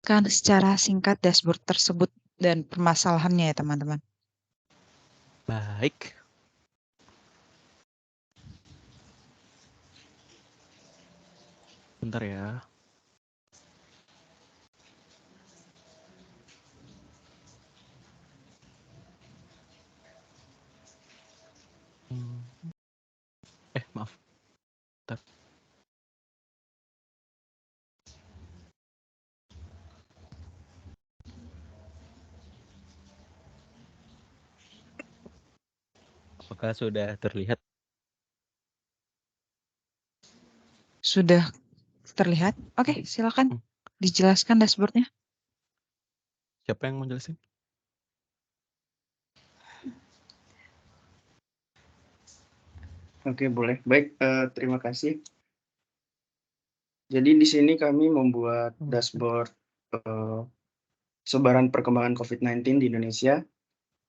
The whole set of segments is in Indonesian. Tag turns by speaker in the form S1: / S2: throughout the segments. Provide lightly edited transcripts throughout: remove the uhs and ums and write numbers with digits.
S1: Kan secara singkat dashboard tersebut dan permasalahannya ya teman-teman.
S2: Baik. Bentar ya. Maaf. Bentar. Apakah sudah terlihat?
S1: Sudah terlihat? Oke, silakan dijelaskan dashboardnya.
S2: Siapa yang mau jelasin?
S3: Oke, boleh. Baik, terima kasih. Jadi di sini kami membuat dashboard sebaran perkembangan COVID-19 di Indonesia.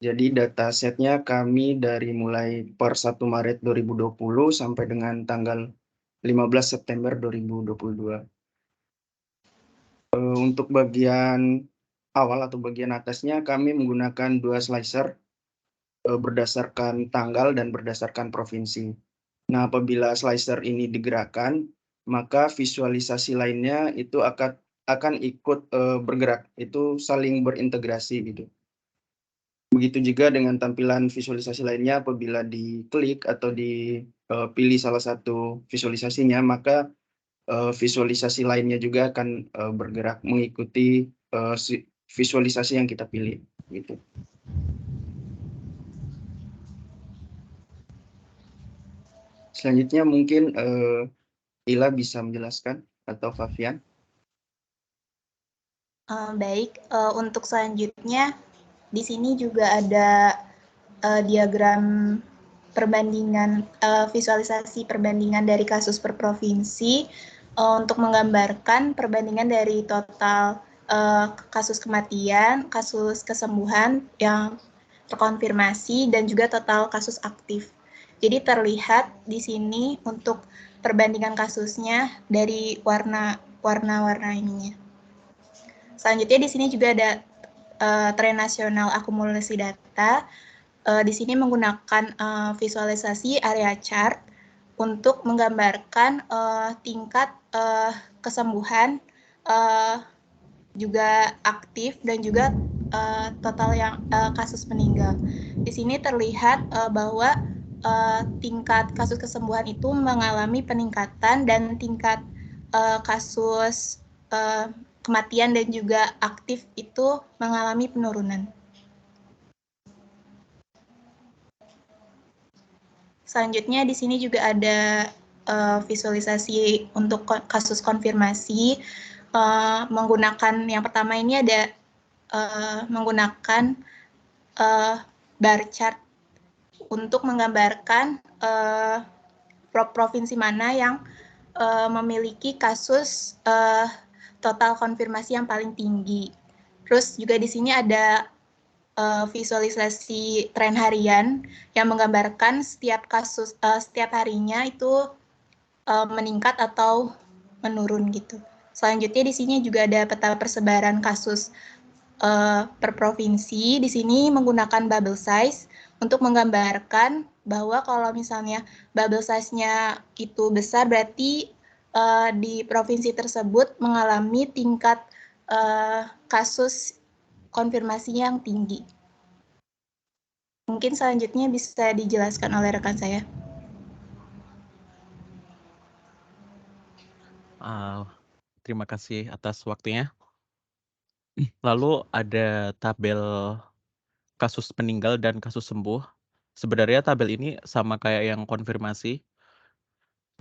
S3: Jadi data setnya kami dari mulai per 1 Maret 2020 sampai dengan tanggal 15 September 2022. Untuk bagian awal atau bagian atasnya kami menggunakan 2 slicer berdasarkan tanggal dan berdasarkan provinsi. Nah, apabila slicer ini digerakkan, maka visualisasi lainnya itu akan ikut bergerak, itu saling berintegrasi gitu. Begitu juga dengan tampilan visualisasi lainnya, apabila diklik atau dipilih salah satu visualisasinya, maka visualisasi lainnya juga akan bergerak mengikuti visualisasi yang kita pilih gitu. Selanjutnya mungkin Ila bisa menjelaskan atau Fafian.
S4: Baik, untuk selanjutnya di sini juga ada diagram perbandingan visualisasi perbandingan dari kasus per provinsi untuk menggambarkan perbandingan dari total kasus kematian, kasus kesembuhan yang terkonfirmasi dan juga total kasus aktif. Jadi terlihat di sini untuk perbandingan kasusnya dari warna-warna ininya. Selanjutnya di sini juga ada tren nasional akumulasi data. Di sini menggunakan visualisasi area chart untuk menggambarkan tingkat kesembuhan, juga aktif dan juga total yang kasus meninggal. Di sini terlihat bahwa tingkat kasus kesembuhan itu mengalami peningkatan dan tingkat kasus kematian dan juga aktif itu mengalami penurunan. Selanjutnya di sini juga ada visualisasi untuk kasus konfirmasi menggunakan yang pertama ini ada menggunakan bar chart untuk menggambarkan provinsi mana yang memiliki kasus total konfirmasi yang paling tinggi. Terus juga di sini ada visualisasi tren harian yang menggambarkan setiap kasus setiap harinya itu meningkat atau menurun gitu. Selanjutnya di sini juga ada peta persebaran kasus per provinsi. Di sini menggunakan bubble size untuk menggambarkan bahwa kalau misalnya bubble size-nya itu besar berarti di provinsi tersebut mengalami tingkat kasus konfirmasinya yang tinggi. Mungkin selanjutnya bisa dijelaskan oleh rekan saya.
S2: Terima kasih atas waktunya. Lalu ada tabel kasus meninggal dan kasus sembuh. Sebenarnya tabel ini sama kayak yang konfirmasi.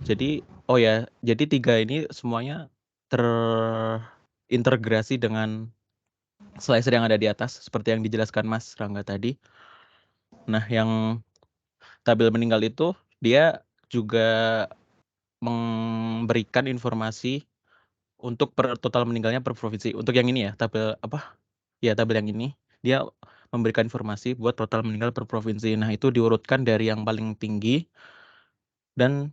S2: Jadi, jadi 3 ini semuanya terintegrasi dengan slicer yang ada di atas, seperti yang dijelaskan Mas Rangga tadi. Nah, yang tabel meninggal itu, dia juga memberikan informasi untuk total meninggalnya per provinsi. Untuk yang ini ya, tabel yang ini, dia memberikan informasi buat total meninggal per provinsi. Nah, itu diurutkan dari yang paling tinggi dan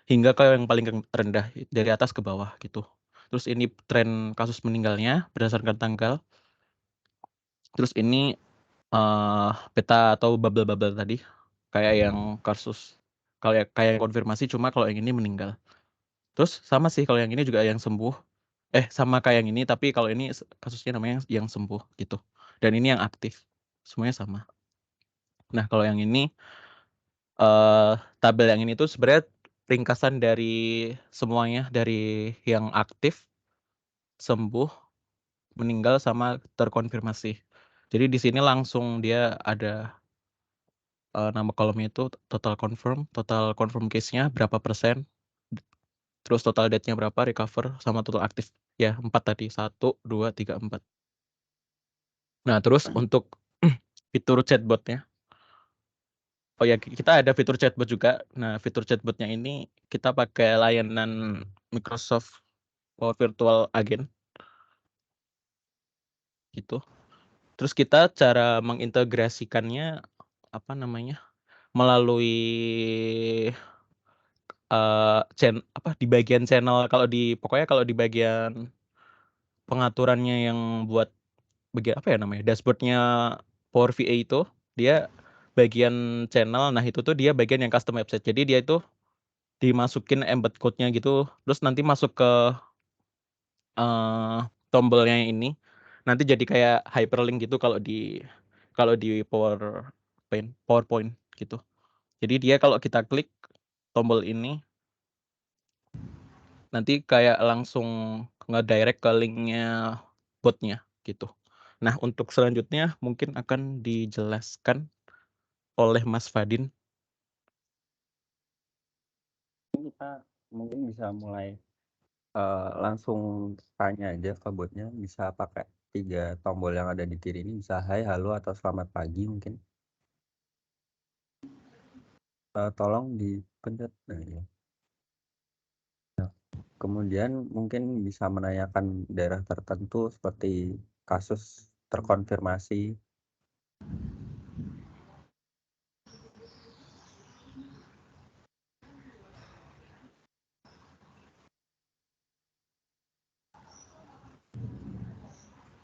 S2: hingga ke yang paling rendah, dari atas ke bawah gitu. Terus ini tren kasus meninggalnya berdasarkan tanggal. Terus ini peta atau bubble-bubble tadi, kayak yang kasus, kayak konfirmasi, cuma kalau yang ini meninggal. Terus sama sih kalau yang ini juga yang sembuh. Sama kayak yang ini, tapi kalau ini kasusnya namanya yang sembuh gitu. Dan ini yang aktif. Semuanya sama. Nah, kalau yang ini tabel yang ini tuh sebenarnya ringkasan dari semuanya, dari yang aktif, sembuh, meninggal, sama terkonfirmasi. Jadi di sini langsung dia ada nama kolomnya itu total confirm case-nya berapa persen, terus total death-nya berapa, recover, sama total aktif. Ya, 4 tadi. 1, 2, 3, 4. Nah, terus untuk fitur chatbot-nya. Oh ya, kita ada fitur chatbot juga. Nah, fitur chatbot-nya ini kita pakai layanan Microsoft Virtual Agent. Gitu. Terus kita cara mengintegrasikannya melalui di bagian channel, pokoknya kalau di bagian pengaturannya yang buat bagian dashboard-nya Power VA itu, dia bagian channel. Nah, itu tuh dia bagian yang custom website. Jadi dia itu dimasukin embed code-nya gitu, terus nanti masuk ke tombolnya ini, nanti jadi kayak hyperlink gitu kalau di PowerPoint gitu. Jadi dia kalau kita klik tombol ini, nanti kayak langsung ngedirect ke linknya botnya gitu. Nah, untuk selanjutnya mungkin akan dijelaskan oleh Mas Fadin.
S5: Kita mungkin bisa mulai langsung tanya aja ke botnya, bisa pakai 3 tombol yang ada di kiri ini, bisa hai, halo, atau selamat pagi mungkin. Tolong dipencet. Nah, ya. Nah, kemudian mungkin bisa menanyakan daerah tertentu seperti kasus terkonfirmasi.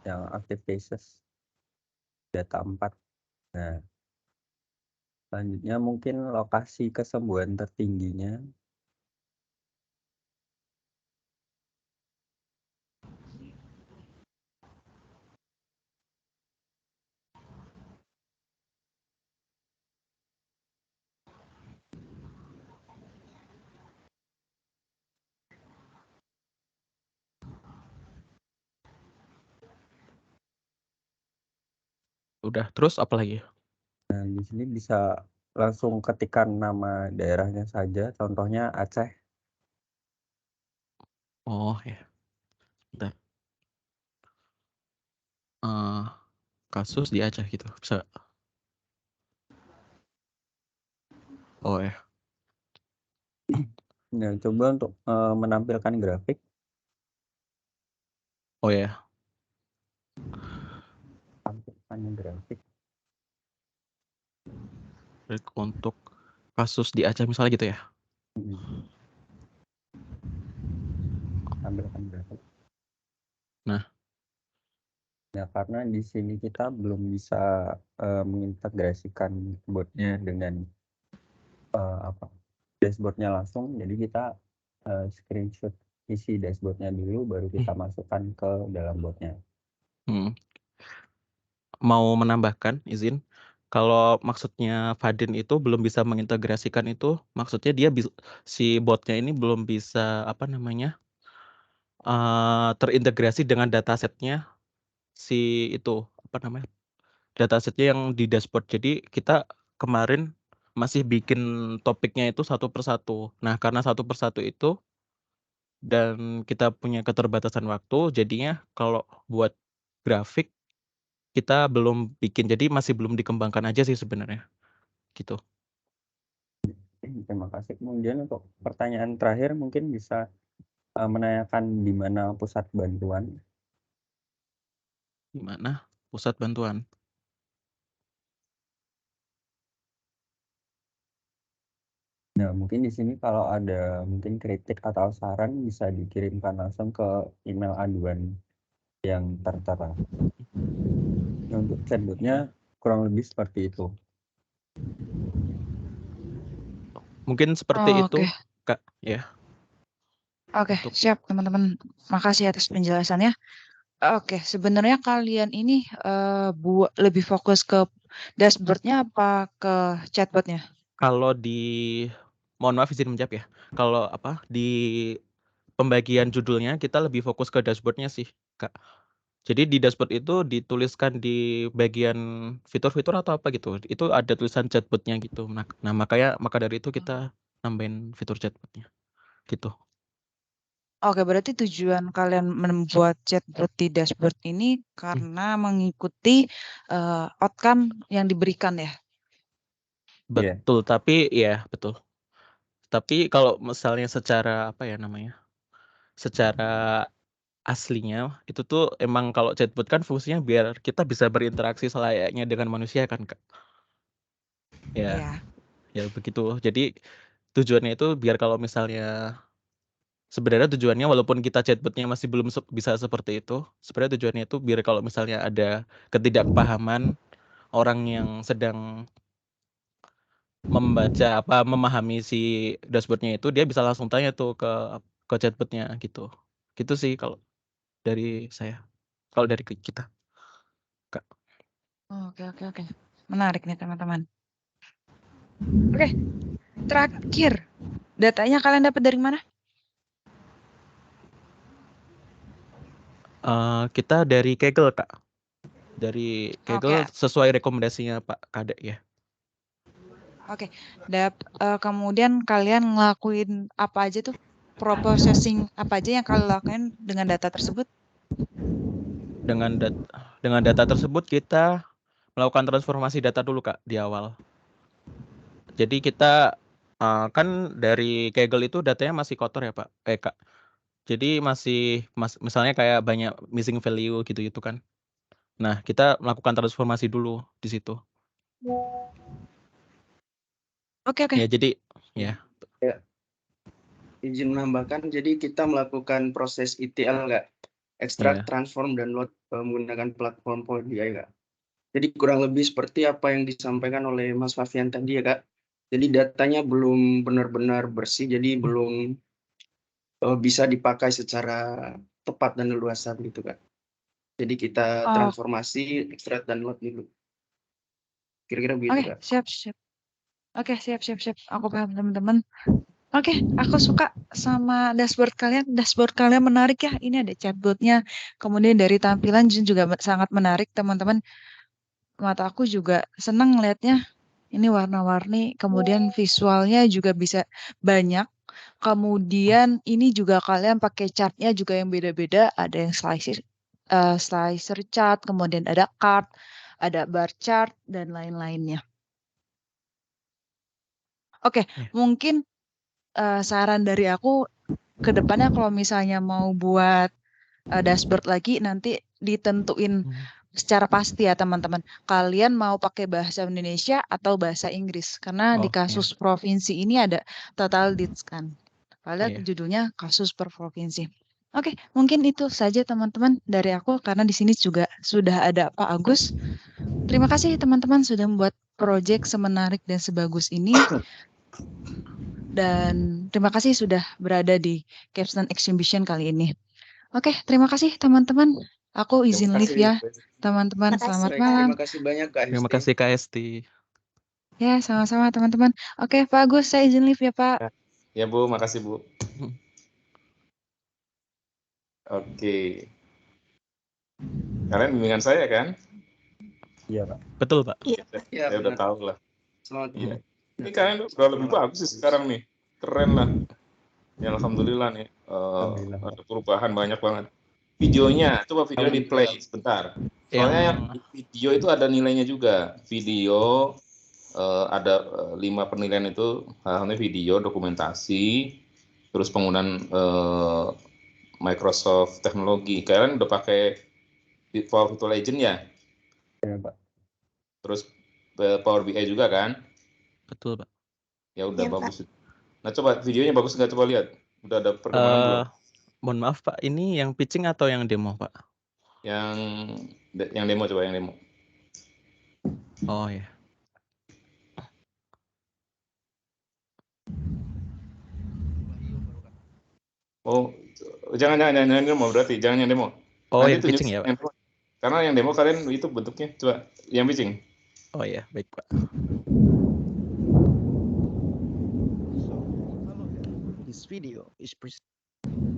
S5: Yang active cases, data 4. Nah, selanjutnya mungkin lokasi kesembuhan tertingginya.
S2: Udah, terus apa lagi?
S5: Nah, di sini bisa langsung ketikkan nama daerahnya saja, contohnya Aceh.
S2: Oh ya. Bentar. Kasus di Aceh gitu. Bisa. Oh ya.
S5: Nah, coba untuk menampilkan grafik.
S2: Oh ya.
S5: Tampilkan grafik.
S2: Untuk kasus di Aceh misalnya gitu ya.
S5: Tampilkan grafik.
S2: Nah,
S5: karena di sini kita belum bisa mengintegrasikan botnya dengan dashboardnya langsung, jadi kita screenshot isi dashboardnya dulu, baru kita masukkan ke dalam botnya.
S2: Mau menambahkan izin, kalau maksudnya Fadin itu belum bisa mengintegrasikan itu, maksudnya dia si botnya ini belum bisa terintegrasi dengan datasetnya si itu datasetnya yang di dashboard. Jadi kita kemarin masih bikin topiknya itu satu persatu. Nah, karena satu persatu itu dan kita punya keterbatasan waktu, jadinya kalau buat grafik kita belum bikin, jadi masih belum dikembangkan aja sih sebenarnya. Gitu.
S5: Terima kasih. Kemudian untuk pertanyaan terakhir mungkin bisa menanyakan di mana pusat bantuan.
S2: Di mana pusat bantuan? .
S5: Nah, mungkin di sini kalau ada mungkin kritik atau saran bisa dikirimkan langsung ke email aduan yang tertera. Untuk chatbotnya kurang lebih seperti itu.
S2: Mungkin seperti
S1: Oh,
S2: itu,
S1: oke.
S2: Kak, ya,
S1: Oke,
S2: untuk
S1: siap teman-teman. Makasih atas penjelasannya. Oke, sebenarnya kalian ini lebih fokus ke dashboard-nya apa ke chatbot-nya?
S2: kalau mohon maaf izin menjawab ya, kalau di pembagian judulnya kita lebih fokus ke dashboard-nya sih, Kak. Jadi di dashboard itu dituliskan di bagian fitur-fitur atau apa gitu, itu ada tulisan chatbot-nya gitu. Nah maka dari itu kita nambahin fitur chatbot-nya, gitu.
S1: Oke, berarti tujuan kalian membuat chatbot di dashboard ini karena mengikuti outcome yang diberikan ya?
S5: Iya.
S2: Betul, tapi ya betul. Tapi kalau misalnya secara secara aslinya itu tuh emang kalau chatbot kan fungsinya biar kita bisa berinteraksi selayaknya dengan manusia kan, Kak. Ya,
S1: Iya.
S2: ya begitu. Jadi tujuannya itu biar kalau misalnya sebenarnya tujuannya walaupun kita chatbot-nya masih belum bisa seperti itu, sebenarnya tujuannya itu biar kalau misalnya ada ketidakpahaman orang yang sedang memahami si dashboard-nya itu, dia bisa langsung tanya tuh ke chatbot-nya gitu. Gitu sih kalau dari saya. Kalau dari kita, Kak.
S1: Oke. Menarik nih teman-teman. Oke, terakhir. Datanya kalian dapat dari mana?
S2: Kita dari Kaggle, Kak. Dari Kaggle
S1: Oke,
S2: sesuai rekomendasinya Pak Kade ya.
S1: oke. Kemudian kalian ngelakuin apa aja tuh? Processing apa aja yang kalian lakukan dengan data tersebut?
S2: Dengan data tersebut kita melakukan transformasi data dulu, Kak, di awal. Jadi kita kan dari Kaggle itu datanya masih kotor ya, Pak, Kak. Jadi misalnya kayak banyak missing value gitu kan. Nah, kita melakukan transformasi dulu di situ.
S1: Oke.
S2: Ya, jadi ya.
S3: Ya, izin menambahkan, jadi kita melakukan proses ETL nggak? Extract,
S2: Iya.
S3: transform, dan load menggunakan platform Power BI, Kak. Jadi kurang lebih seperti apa yang disampaikan oleh Mas Fafian tadi ya, Kak. Jadi datanya belum benar-benar bersih, jadi belum bisa dipakai secara tepat dan leluasa gitu, Kak. Jadi kita
S1: Oh,
S3: transformasi, extract, dan load dulu. Kira-kira begitu,
S1: oke,
S3: Kak.
S1: siap. Oke, siap. Aku paham teman-teman. Oke, aku suka sama dashboard kalian. Dashboard kalian menarik ya. Ini ada chatbotnya. Kemudian dari tampilan juga sangat menarik teman-teman. Mata aku juga senang ngelihatnya. Ini warna-warni. Kemudian visualnya juga bisa banyak. Kemudian ini juga kalian pakai chartnya juga yang beda-beda. Ada yang slicer chart, kemudian ada card, ada bar chart, dan lain-lainnya. Oke,
S2: Iya.
S1: mungkin saran dari aku ke depannya kalau misalnya mau buat dashboard lagi nanti ditentuin secara pasti ya teman-teman. Kalian mau pakai bahasa Indonesia atau bahasa Inggris? Karena di
S2: Oh,
S1: kasus provinsi ini ada total deeds kan. Padahal
S2: iya.
S1: judulnya kasus per provinsi. Oke, mungkin itu saja teman-teman dari aku karena di sini juga sudah ada Pak Agus. Terima kasih teman-teman sudah membuat proyek semenarik dan sebagus ini. Dan terima kasih sudah berada di Capstone Exhibition kali ini. Oke, terima kasih teman-teman. Aku izin live ya, teman-teman. Selamat
S4: Makasih,
S3: Baik,
S4: Kak.
S1: malam.
S3: terima kasih banyak, Kak
S2: Terima
S3: Hesti.
S2: kasih Kak Esti.
S1: Ya, sama-sama teman-teman. Oke, Pak Agus, saya izin live ya, Pak.
S6: Ya Bu, makasih Bu. Oke. Kalian bimbingan saya kan?
S5: Iya, Pak.
S2: Betul, Pak.
S4: Iya.
S3: Ya,
S6: Saya udah
S3: benar.
S6: tahu lah.
S3: Selamat
S6: Iya.
S3: Ya,
S6: Ini kalian udah lebih bagus sih sekarang nih. Keren lah. Ya Alhamdulillah nih.
S5: Alhamdulillah, Pak.
S6: Ada perubahan banyak banget. Videonya, coba video di play sebentar. Soalnya yang video itu ada nilainya juga. Video ada 5 penilaian itu, halnya video, dokumentasi, terus penggunaan Microsoft teknologi. Kalian udah pakai Power Virtual Agent ya?
S5: Iya, Pak.
S6: Terus Power BI juga kan?
S2: Betul, Pak.
S6: Ya udah
S4: Iya, Pak.
S6: bagus. Nah, coba videonya bagus nggak? Coba lihat. Udah ada perkembangan belum?
S2: Mohon maaf Pak, ini yang pitching atau yang demo Pak?
S6: Yang demo, coba yang demo.
S2: Oh ya.
S6: Oh, jangan demo berarti, jangan yang demo.
S2: Oh
S6: Nanti
S2: yang pitching
S6: tunjukin
S2: ya Pak?
S6: yang demo. Karena yang demo kalian itu bentuknya, coba yang pitching.
S2: Oh ya, baik Pak.
S7: This video is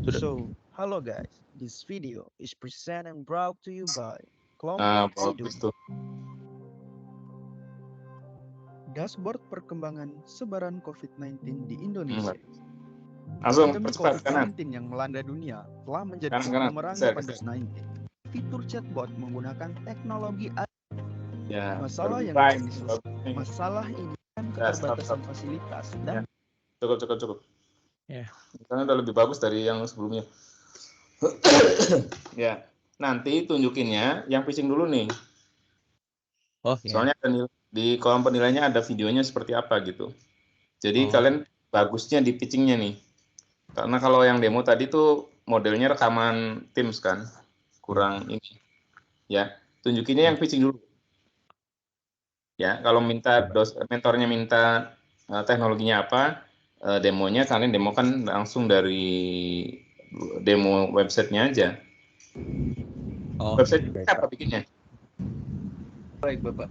S2: Sudah.
S7: hello guys. This video is presented and brought to you by
S6: Ah,
S7: Kelompok
S6: bagus
S7: Hidup.
S6: tuh.
S7: Dashboard perkembangan sebaran COVID-19 di Indonesia.
S6: Langsung
S7: Pandemi
S6: percepat kanan.
S7: COVID-19 yang melanda dunia telah menjadi
S6: Kanan.
S7: pemerangi
S6: Geser.
S7: pandemi 19. Fitur chatbot menggunakan teknologi
S6: Ya.
S7: masalah yang
S6: baik.
S7: akan diselesaikan. Masalah ini kan
S6: Ya, stop.
S7: keterbatasan fasilitas dan
S6: Cukup.
S2: Ya.
S6: Karena udah lebih bagus dari yang sebelumnya. Ya. Nanti tunjukinnya yang pitching dulu nih.
S2: Oh ya.
S6: Soalnya di kolom penilaiannya ada videonya seperti apa gitu. Jadi
S2: Oh.
S6: kalian bagusnya di pitchingnya nih. Karena kalau yang demo tadi tuh modelnya rekaman Teams kan. Kurang ini. Ya, tunjukinnya yang pitching dulu. Ya, kalau mentornya minta teknologinya apa, demonya kalian demokan langsung dari demo websitenya aja.
S2: Oh.
S6: Website apa bikinnya?
S3: Baik, Bapak.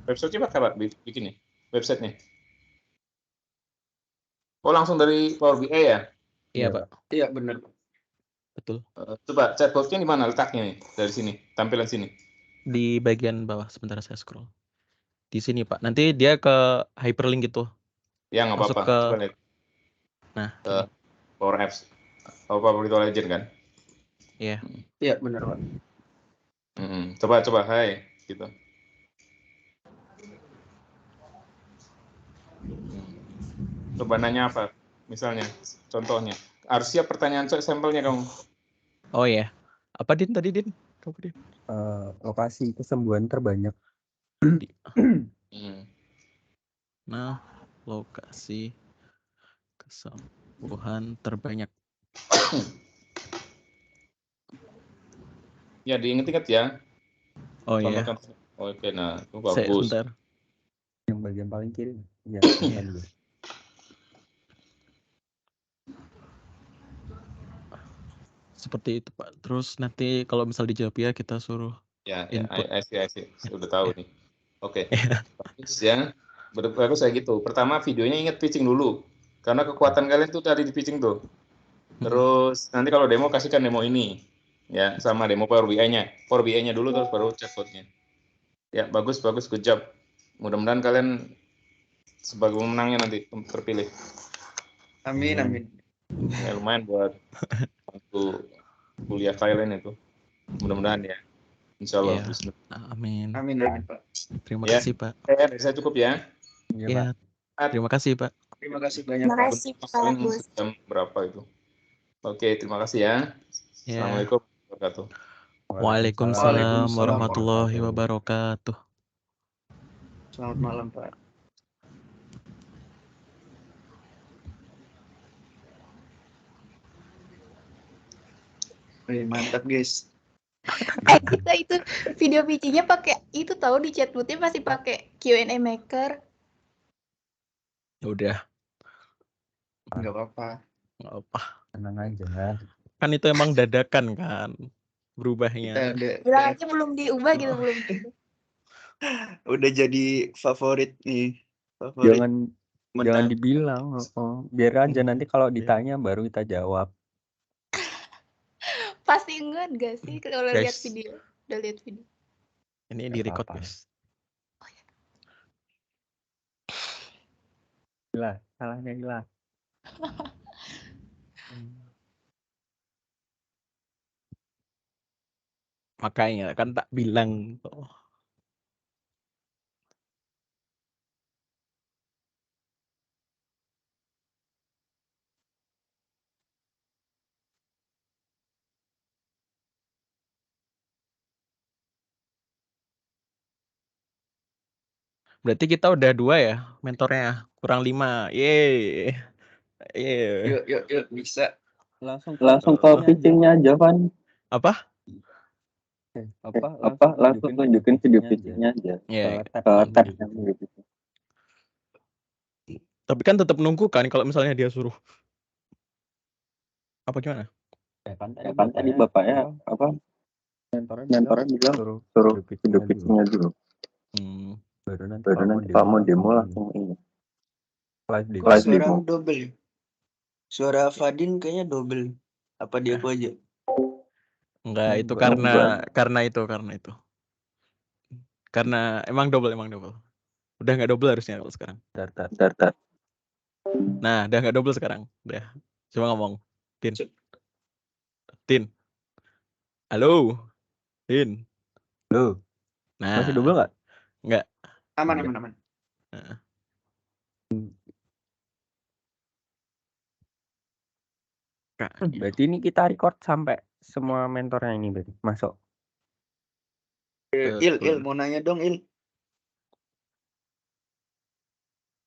S6: Websitenya apa bikinnya? Websitenya? Oh, langsung dari Power BI ya?
S2: Iya Pak.
S3: Iya, benar.
S2: Betul.
S6: Coba chatbotnya di mana letaknya nih? Dari sini, tampilan sini.
S2: Di bagian bawah, sebentar saya scroll. Di sini Pak. Nanti dia ke hyperlink gitu.
S6: Ya, nggak
S2: Masuk
S6: apa-apa.
S2: ke...
S6: Coba lihat.
S2: Nah,
S6: Ke Power Apps. Power Virtual Agent kan?
S2: iya.
S3: Iya, benar, Pak.
S6: Coba, hai, gitu. Coba nanya apa? Misalnya, contohnya. Harus siap pertanyaan sampelnya dong.
S2: Oh ya. Apa Din tadi Din? Coba Din.
S5: Lokasi kesembuhan terbanyak.
S2: Nah, lokasi kesembuhan terbanyak.
S6: Ya, diinget-inget ya.
S2: Oh iya.
S6: Contoh-contoh. Oke, nah, itu
S2: Saya
S6: bagus.
S2: sebentar.
S5: Yang bagian paling kiri. Ya, dulu.
S6: Seperti
S2: itu Pak. Terus nanti kalau misal dijawab ya kita suruh input.
S6: I see. Udah tahu nih. Oke. Bagus ya. Bagus kayak gitu. Pertama videonya ingat pitching dulu. Karena kekuatan kalian tuh tadi di pitching tuh. Terus nanti kalau demo kasihkan demo ini. Ya, sama demo Power BI-nya. Power BI-nya dulu terus baru chatbot-nya. Ya, bagus, good job. Mudah-mudahan kalian sebagai pemenangnya nanti terpilih.
S3: Amin.
S6: Ya, lumayan buat waktu kuliah kalian itu. Mudah-mudahan ya. Insya Allah.
S2: Ya. Amin.
S3: Amin, Pak.
S2: Terima
S6: Ya.
S2: kasih Pak.
S6: Dari saya cukup ya.
S2: Ya. Terima kasih Pak.
S3: Terima kasih banyak,
S4: Terima
S3: Pak.
S4: kasih Pak
S6: Kalian
S4: Gus.
S6: jam berapa itu? Oke, terima kasih ya.
S2: Ya.
S6: Assalamualaikum warahmatullahi wabarakatuh.
S2: Waalaikumsalam warahmatullahi wabarakatuh.
S3: Selamat malam, Pak. Mantap, guys.
S4: Kita itu video pitching-nya pakai itu tahu di chatbotnya masih pakai Q&A maker.
S2: Ya udah.
S3: Enggak apa-apa.
S2: Nggak apa.
S5: Tenang aja.
S2: Kan itu emang dadakan kan berubahnya.
S4: Bilang aja belum diubah gitu belum.
S3: Udah jadi favorit nih. Favorit.
S5: Jangan dibilang. Biar aja nanti kalau ditanya baru kita jawab.
S4: Pasti enggak gak sih kalau
S2: Guys.
S4: lihat video? Udah lihat video.
S2: Ini
S5: Nggak
S2: di record
S5: apa-apa.
S2: guys.
S5: Gila, salahnya gila.
S2: Makanya kan tak bilang tuh. Berarti kita udah 2 ya mentornya, kurang 5. Yeay.
S3: Yuk, bisa.
S5: Langsung
S3: Langsung
S5: ke pitching-nya
S3: aja, Van.
S2: Apa?
S5: Langsung tunjukin video pitching-nya aja.
S2: Ya,
S5: Tab yang gitu.
S2: tapi kan tetap nunggu kan kalau misalnya dia suruh. Apa gimana?
S5: Ya kan
S3: Tadi bapaknya mentornya bilang suruh video pitching-nya dulu.
S5: Baru nanti
S3: Baru nanti kalau mau demo langsung ini.
S5: live
S3: Kok
S5: demo.
S3: suara double ya? Suara Fadin kayaknya double. Apa dia aku aja?
S2: Enggak, itu karena itu. Karena emang double. Udah nggak double harusnya kalau sekarang.
S3: Bentar.
S2: Nah, udah nggak double sekarang. Udah. Coba ngomong. Tin. Halo. Tin.
S5: Halo.
S2: Nah.
S5: Masih double nggak?
S2: Nggak.
S3: Aman.
S2: Nah.
S5: Berarti ini kita record sampai semua mentornya ini berarti masuk.
S3: Il, mau nanya dong, Il.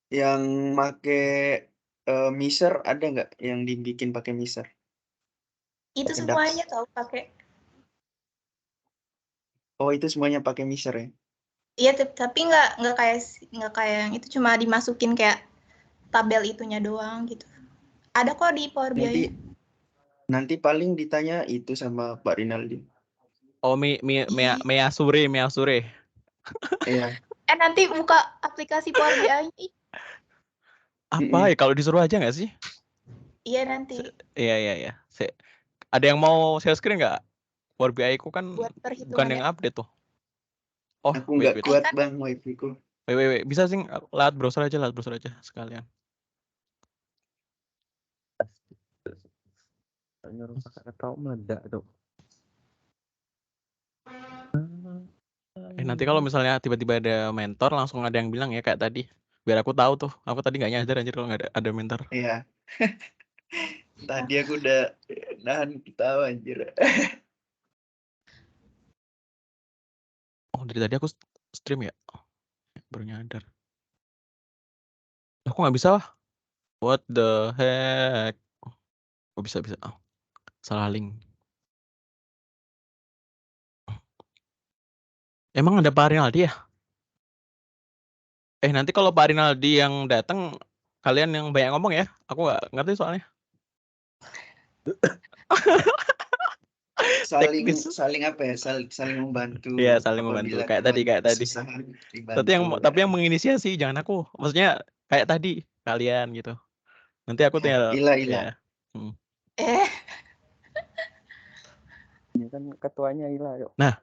S3: Yang make Miser ada nggak yang dibikin pakai Miser?
S4: Itu
S3: Pakai
S4: semuanya
S3: Dax.
S4: tahu pakai.
S3: Oh, itu semuanya pakai Miser ya?
S4: Iya, tapi nggak kayak yang itu, cuma dimasukin kayak tabel itunya doang gitu. Ada kok di Power BI.
S3: Nanti paling ditanya itu sama Pak Rinaldi.
S2: Oh, Measure.
S3: Iya.
S4: Nanti buka aplikasi Power BI.
S2: Apa ya kalau disuruh aja nggak sih?
S4: Iya nanti.
S2: Iya. Ada yang mau share screen nggak? Power BI ku kan
S4: Buat
S2: bukan yang update tuh. Oh,
S3: aku nggak kuat bang wifi-ku.
S2: Wait. Bisa sih lewat browser aja sekalian.
S5: Nyuruh pakai tahu meledak tuh.
S2: Nanti kalau misalnya tiba-tiba ada mentor langsung ada yang bilang ya kayak tadi. Biar aku tahu tuh. Aku tadi nggak nyadar anjir kalau nggak ada mentor.
S3: Iya. Tadi aku udah nahan ketawa anjir.
S2: Oh, dari tadi aku stream ya. Baru nyadar. Aku nggak bisa lah. What the heck? Oh, bisa. Oh, salah link. Emang ada Pak Rinaldi ya? Nanti kalau Pak Rinaldi yang datang, kalian yang banyak ngomong ya. Aku nggak ngerti soalnya.
S3: saling apa ya? Saling membantu.
S2: Iya, saling membantu. Kayak tadi. Tapi yang menginisiasi jangan aku. Maksudnya kayak tadi kalian gitu. Nanti aku tinggal.
S3: Ila.
S2: Ya.
S5: Ini kan ketuanya Ila yuk.
S2: Nah.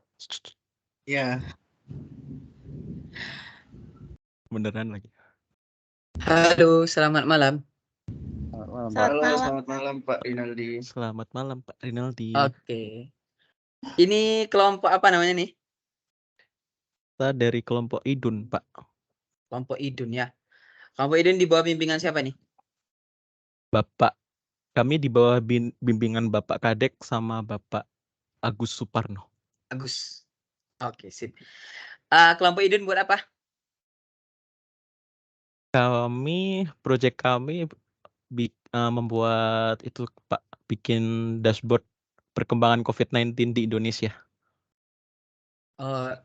S3: Iya.
S2: Beneran lagi.
S8: Halo, selamat malam.
S3: Selamat malam Pak Rinaldi.
S2: Selamat malam Pak Rinaldi.
S8: Oke. Ini kelompok apa namanya nih?
S2: Kita dari kelompok Idun, Pak.
S8: Kelompok Idun ya. Kelompok Idun di bawah bimbingan siapa nih?
S2: Bapak. Kami di bawah bimbingan Bapak Kadek sama Bapak Agus Suparno.
S8: Agus. Oke, sip. Kelompok Idun buat apa?
S2: Proyek kami membuat itu Pak, bikin dashboard perkembangan COVID-19 di Indonesia.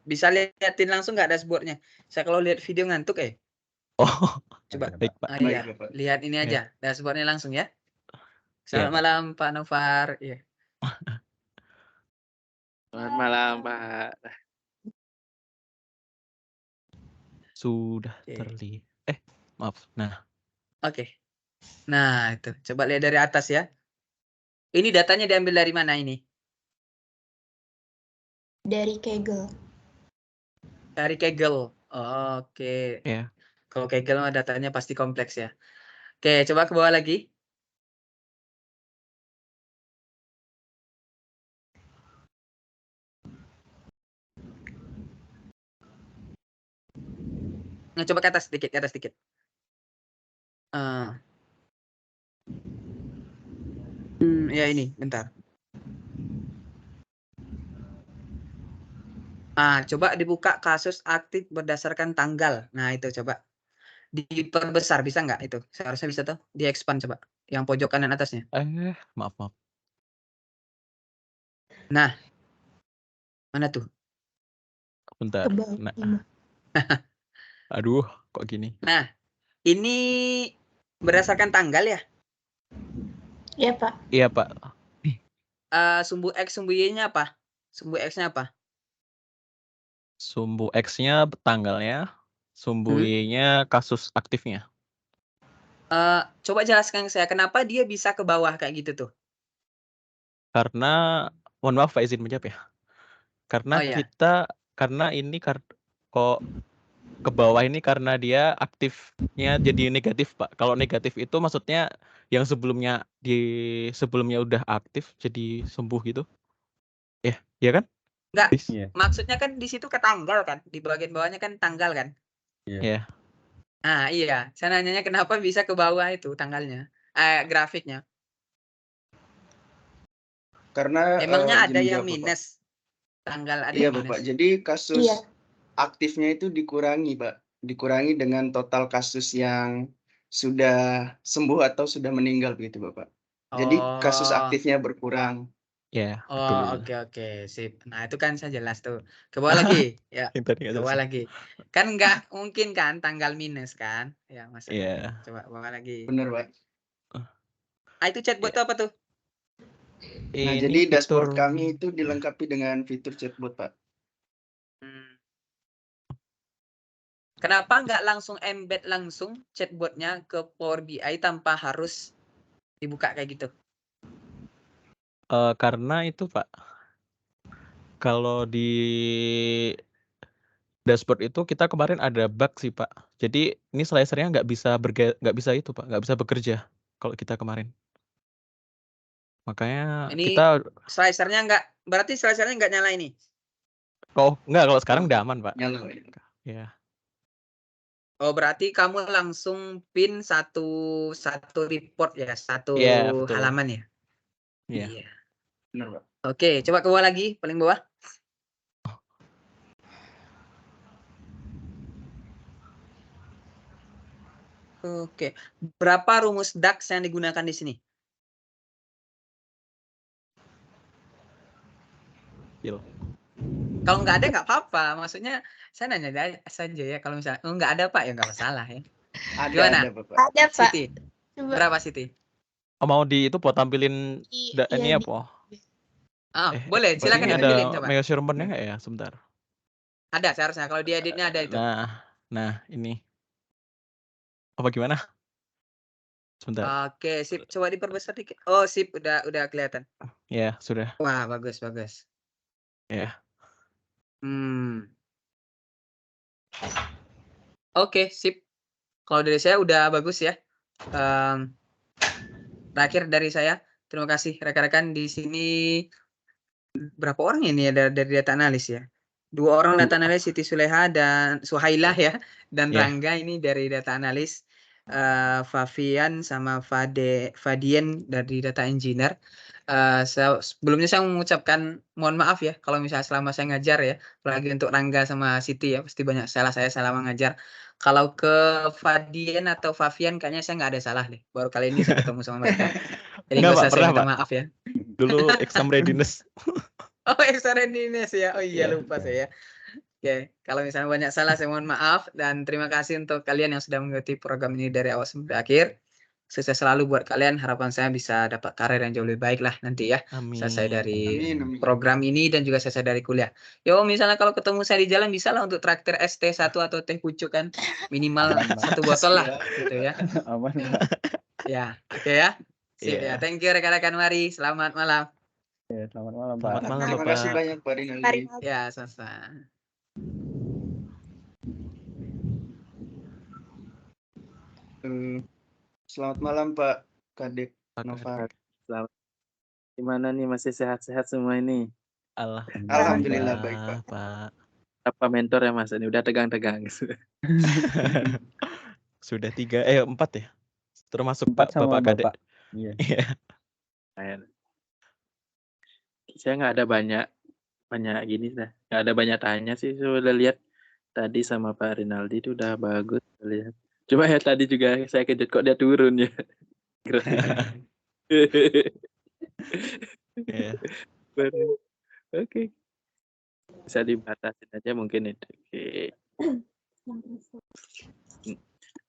S8: Bisa liatin langsung nggak dashboardnya? Saya kalau lihat video ngantuk ya.
S2: Oh,
S8: coba.
S2: Baik Pak.
S8: Iya, lihat ini aja, dashboardnya langsung ya. Selamat malam Pak Novar. Iya.
S9: Selamat malam Pak.
S2: Sudah terlihat. Maaf. Nah.
S8: Oke. Nah, itu. Coba lihat dari atas ya. Ini datanya diambil dari mana ini?
S4: Dari Kaggle.
S8: Dari Kaggle. Oke.
S2: Ya.
S8: Kalau Kaggle mah datanya pasti kompleks ya. Oke, coba ke bawah lagi. Nah, coba ke atas sedikit, ya ini, bentar. Coba dibuka kasus aktif berdasarkan tanggal. Nah, itu coba diperbesar, bisa nggak itu? Seharusnya bisa tuh, di-expand coba. Yang pojok kanan atasnya.
S2: Maaf.
S8: Nah, mana tuh?
S2: Bentar. Nah. Aduh, kok gini?
S8: Nah, ini berdasarkan tanggal ya?
S4: Iya, Pak.
S2: Iya, Pak.
S8: Sumbu X, sumbu Y-nya apa? Sumbu X-nya apa?
S2: Sumbu X-nya tanggalnya, sumbu Y-nya kasus aktifnya.
S8: Coba jelaskan ke saya, kenapa dia bisa ke bawah kayak gitu tuh?
S2: Karena, mohon maaf Pak izin menjawab ya. Karena kok ke bawah ini karena dia aktifnya jadi negatif, Pak. Kalau negatif itu maksudnya yang sebelumnya udah aktif jadi sembuh gitu. Iya kan?
S8: Enggak, maksudnya kan di situ ke tanggal kan, di bagian bawahnya kan tanggal kan?
S2: Iya.
S8: Nah, iya. Saya nanyanya kenapa bisa ke bawah itu tanggalnya, grafiknya?
S3: Karena
S8: Emangnya ada
S3: gini
S8: yang
S3: Bapak.
S8: minus? Tanggal ada
S3: Iya
S8: yang minus?
S3: Bapak, jadi kasus aktifnya itu dikurangi Pak. Dikurangi dengan total kasus yang sudah sembuh atau sudah meninggal begitu Bapak. Jadi kasus aktifnya berkurang.
S2: Iya,
S8: Oh,
S2: betul.
S8: oke, sip. Nah, itu kan saya jelas tuh. Ke bawah lagi, ya.
S2: Yang tadi nggak
S8: Ke
S2: jelas.
S8: bawah lagi. Kan nggak mungkin kan tanggal minus kan? Ya, masa
S2: Iya.
S8: coba bawah lagi.
S3: Benar, Pak.
S8: Itu chatbot itu apa tuh?
S3: Nah, jadi dashboard kami itu dilengkapi dengan fitur chatbot, Pak.
S8: Kenapa nggak langsung embed langsung chatbotnya ke Power BI tanpa harus dibuka kayak gitu?
S2: Karena itu Pak, kalau di dashboard itu kita kemarin ada bug sih Pak. Jadi ini slicernya nggak bisa itu Pak, nggak bisa bekerja kalau kita kemarin. Makanya
S8: Ini
S2: kita
S8: slicernya berarti slicernya nggak nyala ini?
S2: nggak, kalau sekarang udah aman Pak.
S3: Nyala.
S2: Ya.
S8: Oh, berarti kamu langsung pin satu report ya, satu
S2: Betul.
S8: halaman ya?
S2: Iya.
S3: Benar, Pak.
S8: Oke, coba ke bawah lagi, paling bawah. Oke, berapa rumus DAX yang digunakan di sini? Kalau nggak ada nggak apa-apa, maksudnya saya nanya saja ya, kalau misalnya nggak ada Pak ya nggak masalah ya. Gimana?
S3: Ada Bapak.
S4: Ada, Pak.
S8: Siti,
S4: Coba.
S8: berapa Siti?
S2: Mau di itu Pak tampilin ini apa?
S8: Boleh, silakan ditampilin
S2: ada
S8: coba.
S2: measurement-nya nggak ya? Sebentar.
S8: Ada seharusnya, kalau di editnya ada itu.
S2: Nah ini. Apa gimana? Sebentar.
S8: Oke, sip. Coba diperbesar dikit. Oh, sip. Udah kelihatan.
S2: Ya, sudah.
S8: Wah, bagus.
S2: Ya.
S8: Oke, sip. Kalau dari saya udah bagus ya. Terakhir dari saya, terima kasih rekan-rekan di sini. Berapa orang ini ya dari data analis ya? 2 orang data analis, Siti Suleha dan Suhailah ya, dan Rangga ini dari data analis. Fabian sama Fadien dari data engineer. Sebelumnya saya mengucapkan mohon maaf ya kalau misalnya selama saya ngajar ya, apalagi untuk Rangga sama Siti ya, pasti banyak salah saya selama ngajar. Kalau ke Fadien atau Fabian kayaknya saya nggak ada salah deh, baru kali ini saya ketemu sama mereka. Jadi nggak usah saya minta maaf ya.
S2: Dulu exam readiness.
S8: Oh, exam readiness ya. Oh iya, lupa saya. Oke, kalau misalnya banyak salah saya mohon maaf, dan terima kasih untuk kalian yang sudah mengikuti program ini dari awal sampai akhir. Sukses selalu buat kalian, harapan saya bisa dapat karir yang jauh lebih baik lah nanti ya. Selesai dari program ini dan juga selesai dari kuliah. Yo, misalnya kalau ketemu saya di jalan bisa lah untuk traktir es teh 1 atau teh pucuk kan, minimal 1 botol lah gitu ya.
S5: Aman.
S8: Ya, oke ya. Sip ya. Thank you rekan-rekan, mari selamat malam.
S5: Ya, selamat malam Pak.
S2: Selamat malam
S3: Terima kasih banyak Pak Rinaldi.
S8: Ya, sama-sama.
S3: Selamat malam Pak Kadek Nova.
S9: Selamat. Gimana nih, masih sehat-sehat semua ini?
S3: Alhamdulillah baik Pak.
S9: Apa mentor ya Mas? Ini udah tegang-tegang.
S2: Sudah 4 ya? Termasuk
S5: 4 sama
S2: Bapak Kadek.
S5: Iya.
S9: Saya nggak ada banyak banyak gini dah. Nggak ada banyak tanya sih. Sudah lihat tadi sama Pak Rinaldi itu udah bagus lihat. Cuma ya tadi juga saya kejut kok dia turun ya.
S2: Iya.
S9: Oke. Bisa dibatasin aja mungkin itu. Oke.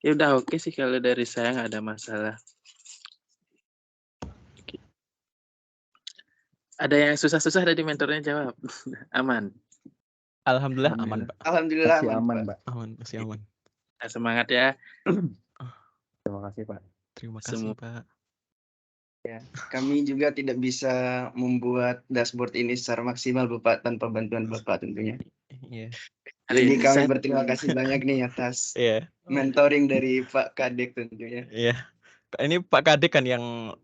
S9: Ya udah oke sih kalau dari saya nggak ada masalah. Oke. Ada yang susah-susah dari mentornya jawab. Aman.
S2: Alhamdulillah aman, Pak.
S3: Alhamdulillah
S5: Masih
S3: aman,
S5: aman,
S3: Pak.
S5: Pak.
S2: Aman, masih aman.
S9: Nah, semangat ya.
S5: Terima kasih, Pak.
S2: Terima kasih,
S9: Semua.
S2: Pak.
S3: Ya, kami juga tidak bisa membuat dashboard ini secara maksimal, Bapak, tanpa bantuan Bapak tentunya.
S2: Iya.
S3: Jadi kami
S9: Saya-
S3: berterima kasih banyak nih atas
S2: Iya.
S3: mentoring dari Pak Kadek tentunya.
S2: Iya. Ini Pak Kadek kan yang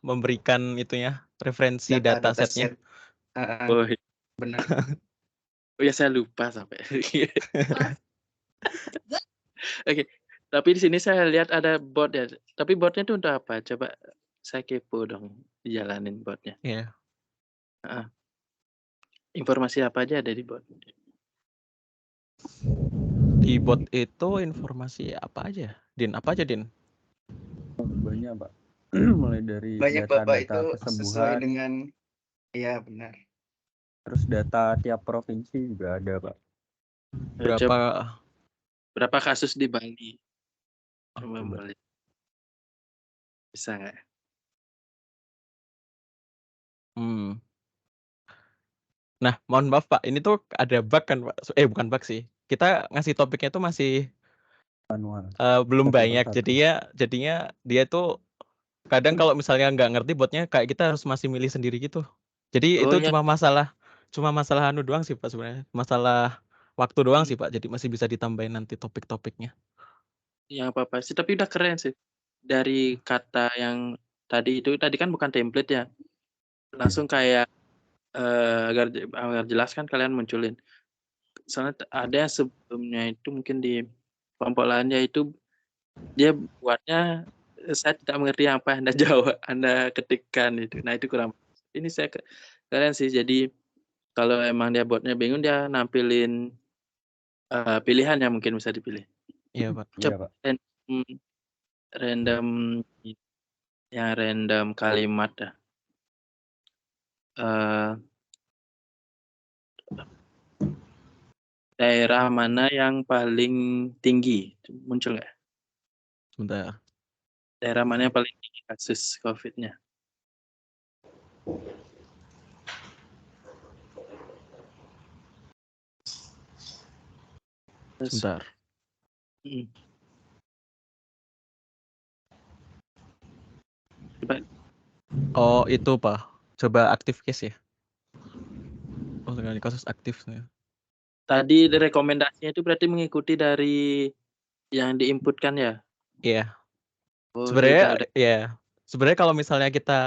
S2: memberikan itunya referensi data setnya.
S3: set.
S9: Oh, iya.
S3: Benar.
S9: Oh ya saya lupa sampai. Oke. Tapi di sini saya lihat ada bot ya. Tapi botnya itu untuk apa? Coba saya kepo dong dijalanin botnya.
S2: Iya.
S9: Informasi apa aja ada di bot?
S2: Di bot itu informasi apa aja? Din, apa aja, Din?
S5: Banyak, Pak. Mulai dari
S3: Banyak Bapak itu
S5: data-data
S3: sesuai
S5: kesembuhan,
S3: dengan, ya benar.
S5: terus data tiap provinsi juga ada, Pak.
S9: Berapa kasus di Bali? Coba
S5: coba.
S9: boleh. Bisa nggak?
S2: Nah, mohon maaf Pak, ini tuh ada bug kan Pak? Bukan bug sih. Kita ngasih topiknya tuh masih
S5: Manual.
S2: belum
S5: Satu
S2: banyak.
S5: persatu.
S2: Jadinya dia tuh kadang kalau misalnya nggak ngerti botnya kayak kita harus masih milih sendiri gitu. Jadi
S9: Oh,
S2: itu
S9: ya.
S2: cuma masalah anu doang sih Pak sebenarnya. Masalah waktu doang sih Pak. Jadi masih bisa ditambahin nanti topik-topiknya.
S9: Ya apa-apa sih, tapi udah keren sih. Dari kata yang tadi kan bukan template ya. Langsung kayak agar jelas kan kalian munculin. Soalnya ada yang sebelumnya itu mungkin di kelompok lainnya itu dia buatnya saya tidak mengerti apa yang Anda jawab, Anda ketikkan itu. Nah, itu kurang. Ini saya kalian sih. Jadi kalau emang dia buatnya bingung, dia nampilin pilihan yang mungkin bisa dipilih.
S2: Iya Pak.
S5: Iya, Pak.
S9: Random kalimat dah. Daerah mana yang paling tinggi? Muncul nggak?
S2: Sebentar.
S9: Daerah mana yang paling tinggi kasus COVID-nya?
S2: Sebentar. Oh, itu Pak. Coba aktif case ya. Oh, kasus aktif ya.
S9: Tadi rekomendasinya itu berarti mengikuti dari yang diinputkan ya?
S2: Iya.
S9: Oh,
S2: Sebenarnya
S9: udah.
S2: ya. Sebenarnya kalau misalnya kita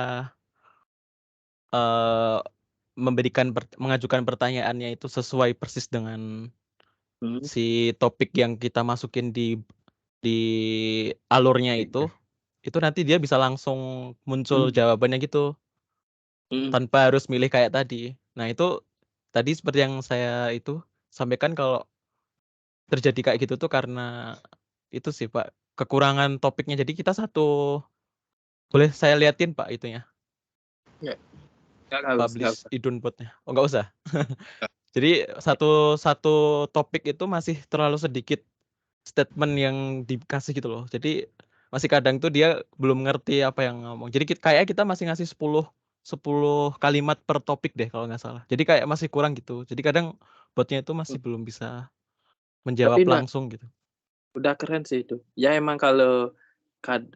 S2: mengajukan pertanyaannya itu sesuai persis dengan si topik yang kita masukin di alurnya itu nanti dia bisa langsung muncul jawabannya gitu. Tanpa harus milih kayak tadi. Nah, itu tadi seperti yang saya itu sampaikan kalau terjadi kayak gitu tuh karena itu sih Pak, kekurangan topiknya. Jadi kita boleh saya liatin Pak itunya?
S9: Ya.
S2: Publish idun botnya. Oh, nggak usah. Jadi satu topik itu masih terlalu sedikit statement yang dikasih gitu loh. Jadi masih kadang tuh dia belum ngerti apa yang ngomong. Jadi kayak kita masih ngasih 10 kalimat per topik deh kalau nggak salah. Jadi kayak masih kurang gitu. Jadi kadang botnya itu masih belum bisa menjawab langsung gitu.
S9: Udah keren sih itu. Ya emang kalau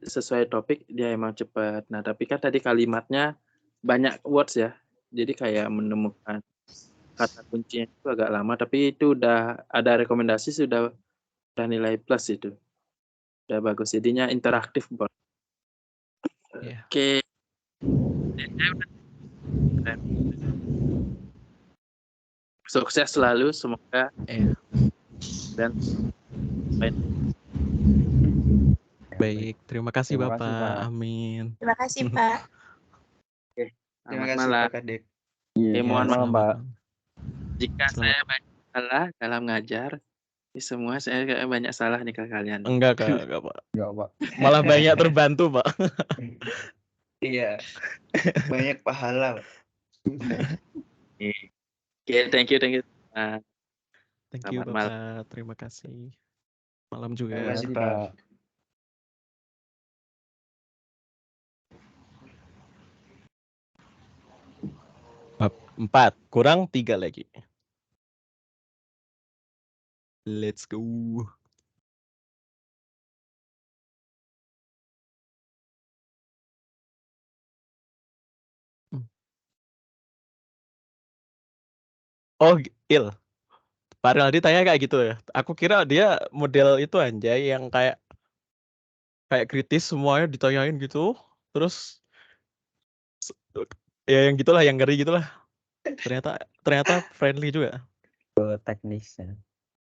S9: sesuai topik dia emang cepat. Nah, tapi kan tadi kalimatnya banyak words ya. Jadi kayak menemukan kata kuncinya itu agak lama, tapi itu udah ada rekomendasi, sudah nilai plus itu. Udah bagus, jadinya interaktif bot.
S2: Yeah.
S9: Oke. Sukses selalu, semoga. Dan
S2: baik, terima kasih
S5: Terima
S2: Bapak.
S5: kasih, Pak.
S2: Amin.
S4: Terima kasih Pak.
S9: Oke,
S3: Terima
S9: selamat
S3: kasih
S9: malam.
S3: Pak Kadek.
S5: Iya,
S9: Mohon
S5: selamat malam, Pak.
S9: Jika saya banyak salah dalam ngajar, ini semua saya kayak banyak salah nih ke kalian.
S2: Enggak, Kak, enggak, Pak.
S5: Enggak, Pak.
S2: Malah banyak terbantu, Pak.
S3: Iya, banyak pahala.
S9: Oke, thank you.
S2: Thank you,
S9: Selamat malam.
S2: Bapak. Terima kasih. Malam
S3: Terima
S2: juga.
S3: kasih,
S5: Terima kasih,
S3: Pak.
S5: Pak.
S2: Bab 4, kurang 3 lagi. Let's go. Oh, Il. Pak Rinaldi tanya kayak gitu ya. Aku kira dia model itu anjay yang kayak kritis semuanya ditanyain gitu. Terus ya yang gitulah, yang ngeri gitulah. Ternyata friendly juga.
S5: Ke teknisnya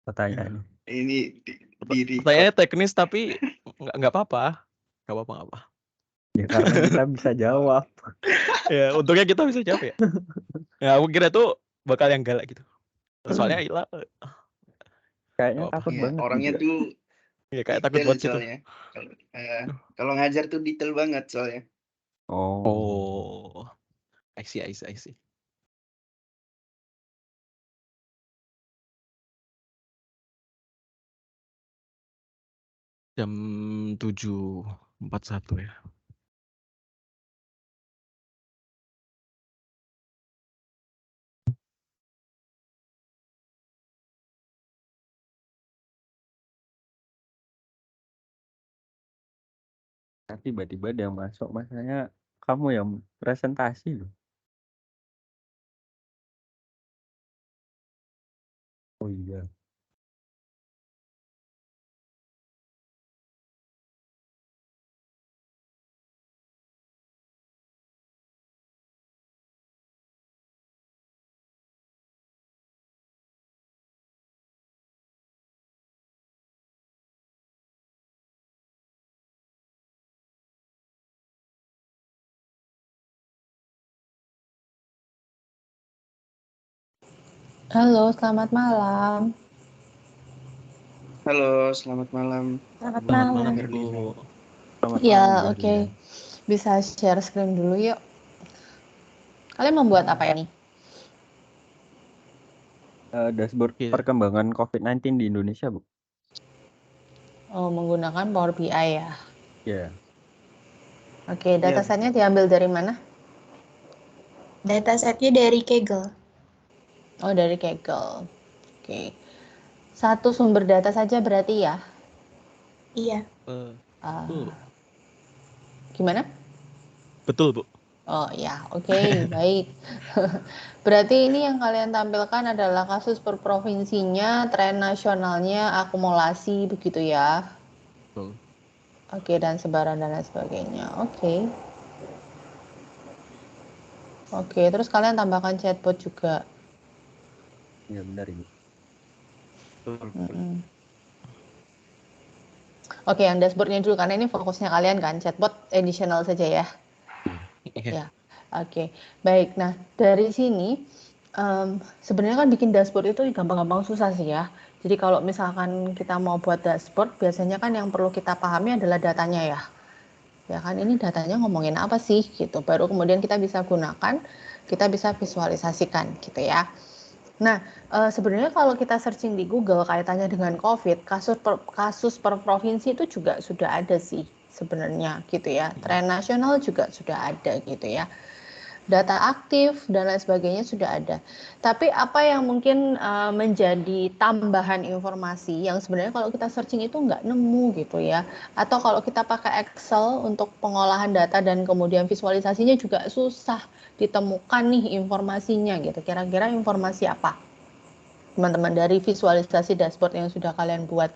S5: pertanyaannya.
S3: Ini diri
S2: Pertanyaannya teknis tapi nggak apa-apa. Nggak apa-apa.
S5: Ya karena kita bisa jawab.
S2: Ya, untungnya kita bisa jawab ya. Ya, aku kira tuh bakal yang galak gitu. Soalnya Ila
S5: Kayaknya
S2: nggak apa-apa.
S5: takut
S3: ya,
S5: banget
S3: orangnya
S5: juga.
S3: tuh
S2: Ya, kayak takut
S3: detail
S2: banget gitu.
S3: soalnya. Kalau ngajar tuh detail banget soalnya.
S2: Oh. I see. Jam 7.41 ya.
S5: Tiba-tiba dia masuk, masanya kamu yang presentasi loh. Oh iya.
S10: Halo, selamat malam.
S3: Halo, selamat malam.
S10: Selamat
S2: Selamat malam,
S10: malam.
S2: Bu.
S5: Selamat
S10: Ya,
S5: malam,
S10: oke.
S5: Berlian.
S10: Bisa share screen dulu yuk. Kalian membuat apa ini?
S5: Dashboard
S2: Iya.
S5: perkembangan COVID-19 di Indonesia, Bu.
S10: Oh, menggunakan Power BI ya.
S5: Ya.
S10: Oke,
S3: Iya,
S10: datasetnya diambil dari mana?
S4: Datasetnya dari Kaggle.
S10: Oh, dari Kaggle. Oke. Satu sumber data saja berarti ya?
S4: Iya.
S2: Betul.
S10: Gimana?
S2: Betul, Bu.
S10: Oh ya, oke, baik. Berarti ini yang kalian tampilkan adalah kasus per provinsinya, tren nasionalnya, akumulasi begitu ya?
S2: Betul.
S10: Oke, dan sebaran dan lain sebagainya. Oke. Oke, terus kalian tambahkan chatbot juga.
S5: Iya, benar, Ibu.
S10: Mm-mm. Oke, yang dashboardnya dulu karena ini fokusnya kalian kan, chatbot additional saja ya.
S2: Iya.
S10: Ya, oke. Baik, nah dari sini sebenarnya kan bikin dashboard itu gampang-gampang susah sih ya. Jadi kalau misalkan kita mau buat dashboard, biasanya kan yang perlu kita pahami adalah datanya ya. Ya kan, ini datanya ngomongin apa sih gitu. Baru kemudian kita bisa gunakan, kita bisa visualisasikan gitu ya. Nah, sebenarnya kalau kita searching di Google kaitannya dengan COVID, kasus per provinsi itu juga sudah ada sih sebenarnya gitu ya. Tren nasional juga sudah ada gitu ya. Data aktif dan lain sebagainya sudah ada. Tapi apa yang mungkin menjadi tambahan informasi yang sebenarnya kalau kita searching itu nggak nemu gitu ya. Atau kalau kita pakai Excel untuk pengolahan data dan kemudian visualisasinya juga susah ditemukan nih informasinya gitu. Kira-kira informasi apa? Teman-teman dari visualisasi dashboard yang sudah kalian buat.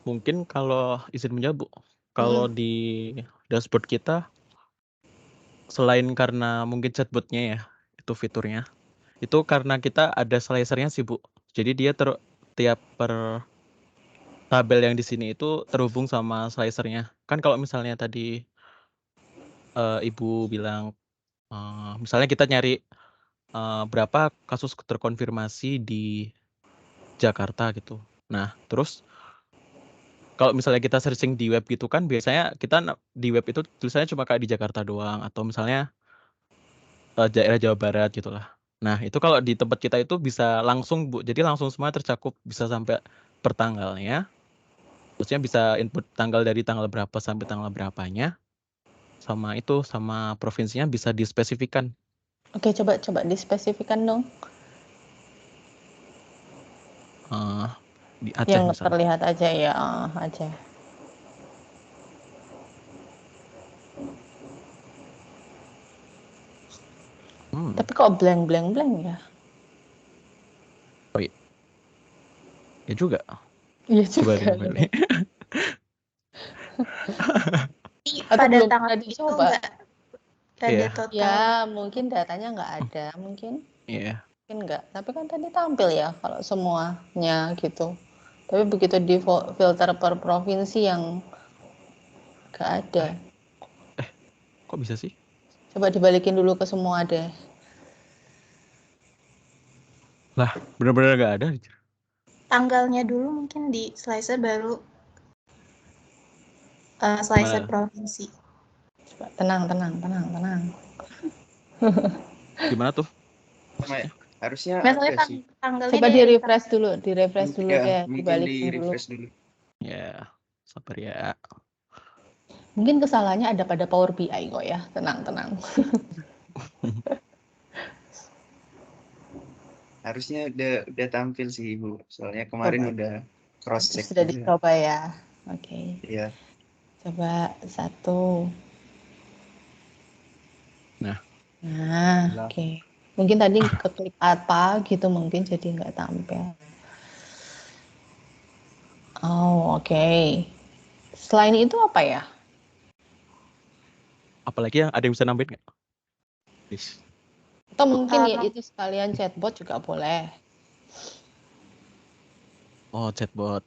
S2: Mungkin kalau izin menjawab, Bu, kalau di dashboard kita selain karena mungkin chatbotnya ya, itu fiturnya, itu karena kita ada slicernya sih, Bu. Jadi dia tiap per tabel yang di sini itu terhubung sama slicernya. Kan kalau misalnya tadi Ibu bilang misalnya kita nyari berapa kasus terkonfirmasi di Jakarta gitu. Nah, terus kalau misalnya kita searching di web gitu kan biasanya kita di web itu tulisannya cuma kayak di Jakarta doang atau misalnya daerah Jawa Barat gitulah. Nah, itu kalau di tempat kita itu bisa langsung Bu. Jadi langsung semua tercakup bisa sampai per tanggalnya. Maksudnya bisa input tanggal dari tanggal berapa sampai tanggal berapanya. Sama itu sama provinsinya bisa dispesifikan.
S10: Oke, coba dispesifikan dong.
S2: Di Aceh
S10: Yang
S2: misalnya.
S10: terlihat aja ya, Aceh. Tapi kok blank ya?
S2: Oh iya. Ya juga.
S10: Iya
S2: Coba
S10: juga.
S2: deh.
S10: Atau
S4: Pada
S10: belum
S4: tanggal
S10: pernah
S4: itu
S10: dicoba?
S4: nggak ada
S2: Iya.
S4: total.
S10: Ya, mungkin datanya nggak ada, mungkin.
S2: Iya.
S10: Mungkin nggak. Tapi kan tadi tampil ya kalau semuanya gitu. Tapi begitu di filter per provinsi yang nggak ada.
S2: Kok bisa sih?
S10: Coba dibalikin dulu ke semua deh.
S2: Lah, benar-benar nggak ada.
S4: Tanggalnya dulu mungkin di slicer baru slicer
S2: Mana?
S4: provinsi.
S10: Coba tenang.
S2: Gimana tuh? Maksudnya?
S3: Harusnya
S4: Misalnya
S3: ada sih.
S4: tanggalnya
S10: Coba
S4: dari
S10: di-refresh dulu
S3: Ya,
S10: deh,
S3: mungkin
S10: dibalikin
S3: di
S10: dulu.
S3: refresh dulu.
S2: Ya, sabar ya.
S10: Mungkin kesalahannya ada pada Power BI kok ya. Tenang.
S3: Harusnya udah tampil sih Ibu. Soalnya kemarin udah cross check
S10: Sudah
S3: juga.
S10: dicoba ya. Oke.
S3: Iya.
S10: Coba 1.
S2: Nah,
S10: oke. Mungkin tadi keklik apa gitu mungkin jadi nggak tampil. Oh, oke. Selain itu apa ya?
S2: apalagi yang ada yang bisa nambahin nggak? Please.
S10: Atau mungkin ya itu sekalian chatbot juga boleh.
S2: Oh, chatbot.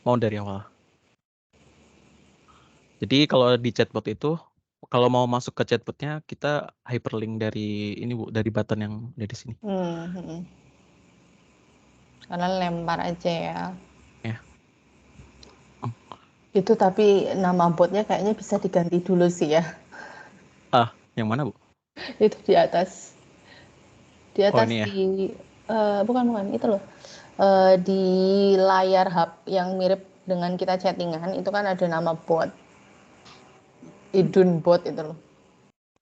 S2: Mau dari awal. Jadi kalau di chatbot itu, kalau mau masuk ke chatbotnya, kita hyperlink dari ini Bu, dari button yang dari sini.
S10: Karena lempar aja ya.
S2: Ya.
S10: Itu tapi nama botnya kayaknya bisa diganti dulu sih ya.
S2: Yang mana Bu?
S10: Itu di atas. Di atas
S2: ini ya?
S10: bukan itu loh. Di layar hub yang mirip dengan kita chattingan itu kan ada nama bot. Idun bot itu loh.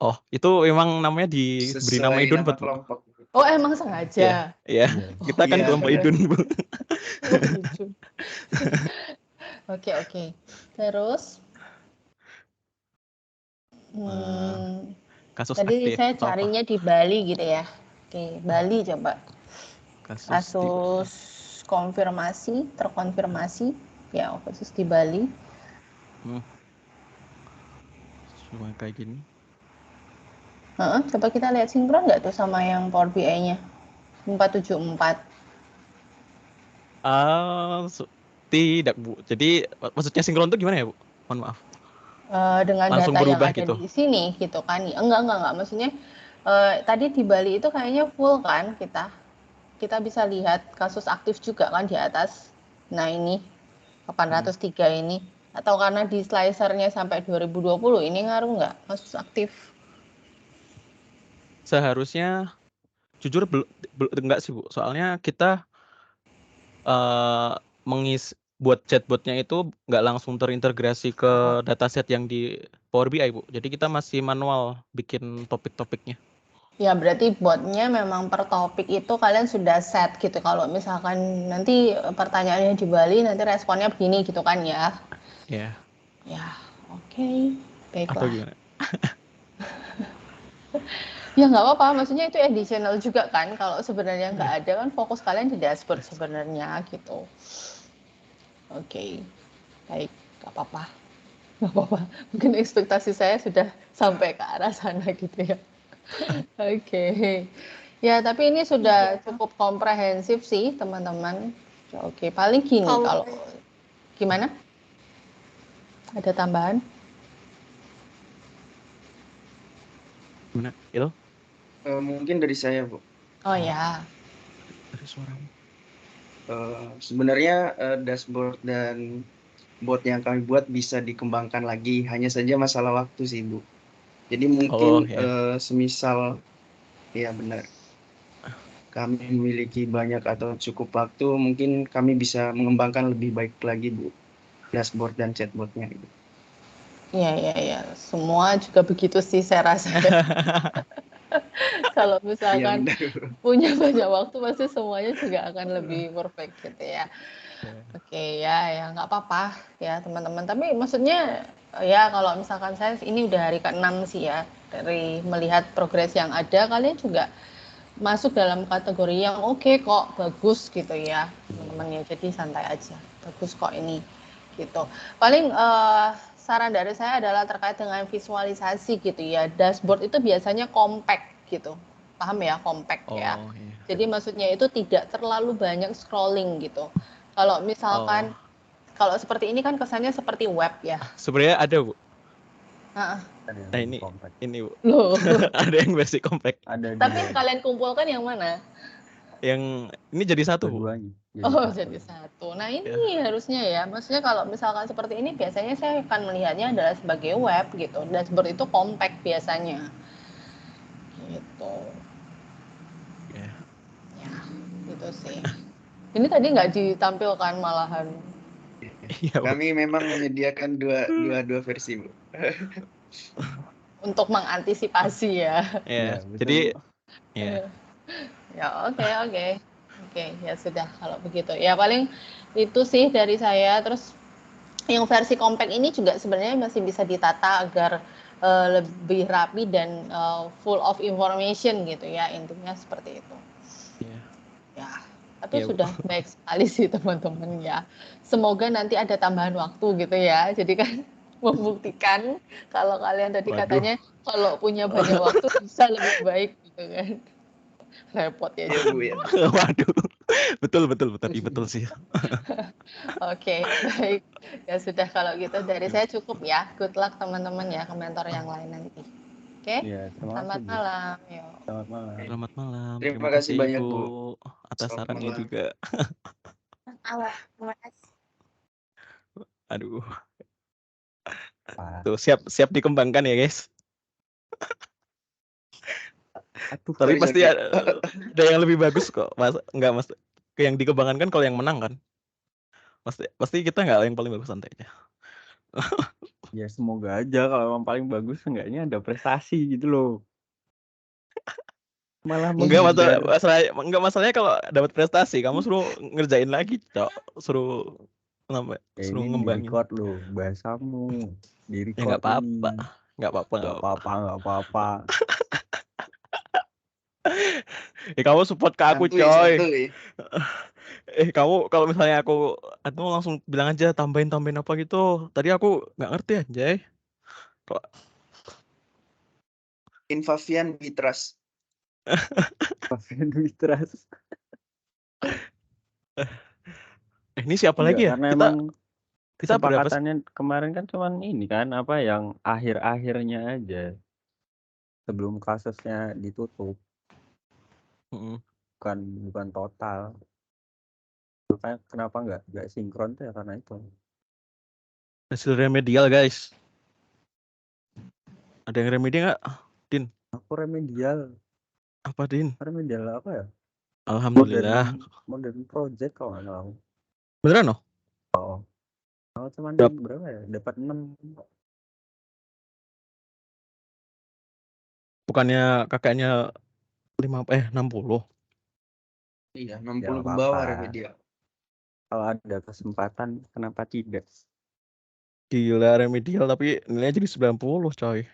S2: Oh, itu emang namanya diberi nama
S3: Sesuai
S2: Idun
S3: nama
S2: buat Bu.
S3: kelompok.
S10: Oh, emang sengaja.
S2: Iya. Kita kan kelompok Idun Bu.
S10: Oke. Terus
S2: Kasus
S10: tadi
S2: aktif
S10: saya
S2: atau apa?
S10: carinya di Bali gitu ya. Oke, Bali coba. Kasus terkonfirmasi ya, kasus di Bali.
S2: Cuma kayak gini.
S10: Coba kita lihat sinkron nggak tuh sama yang Power BI-nya 474.
S2: Tidak Bu. Jadi maksudnya sinkron itu gimana ya Bu? Mohon maaf.
S10: Dengan
S2: Langsung
S10: data yang
S2: berubah
S10: ada
S2: gitu.
S10: di sini gitu kan. Enggak. Maksudnya tadi di Bali itu kayaknya full kan kita bisa lihat kasus aktif juga kan di atas. Nah, ini 803 ini. Atau karena di slicernya sampai 2020 ini ngaruh nggak kasus aktif?
S2: Seharusnya jujur enggak sih Bu. Soalnya kita buat chatbotnya itu nggak langsung terintegrasi ke dataset yang di Power BI Bu. Jadi kita masih manual bikin topik-topiknya.
S10: Ya, berarti botnya memang per topik itu kalian sudah set gitu. Kalau misalkan nanti pertanyaannya di Bali, nanti responnya begini gitu kan ya?
S2: Iya.
S10: Ya, oke. Baiklah.
S2: Atau gimana?
S10: Ya nggak apa-apa, maksudnya itu additional juga kan. Kalau sebenarnya nggak ada kan fokus kalian di dashboard sebenarnya gitu. Oke, baik, nggak apa-apa. Mungkin ekspektasi saya sudah sampai ke arah sana gitu ya. Oke. Ya, tapi ini sudah cukup komprehensif sih, teman-teman. Oke, paling gini kalau gimana? Ada tambahan?
S2: Gimana? Il?
S3: Mungkin dari saya, Bu.
S10: Oh ya.
S2: Dari suaramu.
S3: Sebenarnya dashboard dan bot yang kami buat bisa dikembangkan lagi, hanya saja masalah waktu sih, Bu. Jadi mungkin semisal, ya benar, kami memiliki banyak atau cukup waktu, mungkin kami bisa mengembangkan lebih baik lagi, Bu, dashboard dan chatbotnya.
S10: Iya. Semua juga begitu sih saya rasa. Kalau misalkan punya banyak waktu, pasti semuanya juga akan lebih perfect gitu ya. Oke, ya nggak apa-apa ya teman-teman. Tapi maksudnya ya kalau misalkan saya ini udah hari ke-6 sih ya, dari melihat progres yang ada, kalian juga masuk dalam kategori yang oke kok, bagus gitu ya teman-teman ya. Jadi santai aja, bagus kok ini gitu. Paling saran dari saya adalah terkait dengan visualisasi gitu ya. Dashboard itu biasanya compact gitu, paham ya, compact ya. Jadi maksudnya itu tidak terlalu banyak scrolling gitu. Kalau misalkan kalau seperti ini kan kesannya seperti web ya.
S2: Sebenarnya ada, Bu.
S10: Nah,
S2: ini Bu.
S10: Loh.
S2: Ada yang versi compact.
S10: Tapi yang kalian kumpulkan yang mana?
S2: Yang ini jadi satu, Bu.
S10: Jadi satu. Nah ini harusnya ya, maksudnya kalau misalkan seperti ini biasanya saya akan melihatnya adalah sebagai web gitu. Dashboard itu compact biasanya. Gitu. Ya, gitu sih. Ini tadi nggak ditampilkan malahan.
S3: Kami memang menyediakan dua versi, Bu.
S10: Untuk mengantisipasi ya.
S2: Iya, jadi
S10: ya oke, ya sudah kalau begitu. Ya paling itu sih dari saya. Terus yang versi compact ini juga sebenarnya masih bisa ditata agar lebih rapi dan full of information gitu ya, intinya seperti itu. Ya, tapi sudah baik sekali sih teman-teman ya. Semoga nanti ada tambahan waktu gitu ya. Jadi kan membuktikan kalau kalian tadi katanya kalau punya banyak waktu bisa lebih baik gitu kan. Repot ya.
S3: Bu ya.
S2: Waduh. Betul sih.
S10: Oke, baik. Ya sudah kalau gitu dari saya cukup ya. Good luck teman-teman ya ke mentor yang lain nanti. Oke? Selamat malam.
S2: Selamat malam.
S3: Terima kasih banyak, Bu.
S2: Atas sarannya juga.
S4: Terima kasih.
S2: Aduh. Tuh, siap dikembangkan ya, guys. Tapi pasti ada yang lebih bagus kok. Enggak, Mas. Yang dikembangkan kan kalau yang menang kan. Pasti kita enggak yang paling bagus, santai aja.
S5: Ya semoga aja kalau yang paling bagus enggaknya ada prestasi gitu loh. Malah masalahnya kalau dapat prestasi kamu suruh ngerjain lagi, Cok. Suruh ngembangin. Record loh bahasamu.
S2: Ya enggak apa-apa. Kamu support ke aku, coy. Kamu kalau misalnya aku langsung bilang aja tambahin apa gitu. Tadi aku nggak ngerti anjay. Kok
S3: Infavian Witras.
S2: Ini siapa lagi ya?
S5: Karena emang kesepakatannya kemarin kan cuman ini kan apa yang akhir-akhirnya aja. Sebelum kasusnya ditutup. Bukan total. Makanya kenapa nggak sinkron tuh ya karena itu.
S2: Hasil remedial, guys. Ada yang remedial nggak, Din?
S5: Aku remedial.
S2: Apa, Din?
S5: Remedial apa ya?
S2: Alhamdulillah.
S5: Modern project kalau nggak tahu.
S2: Beneran loh?
S5: Oh, cuman berapa ya? Dapat 6.
S2: Bukannya kakaknya 60.
S3: Iya, 60 ke bawah remedial.
S5: Kalau ada kesempatan, kenapa tidak?
S2: Gila remedial tapi nilainya jadi 90, coy.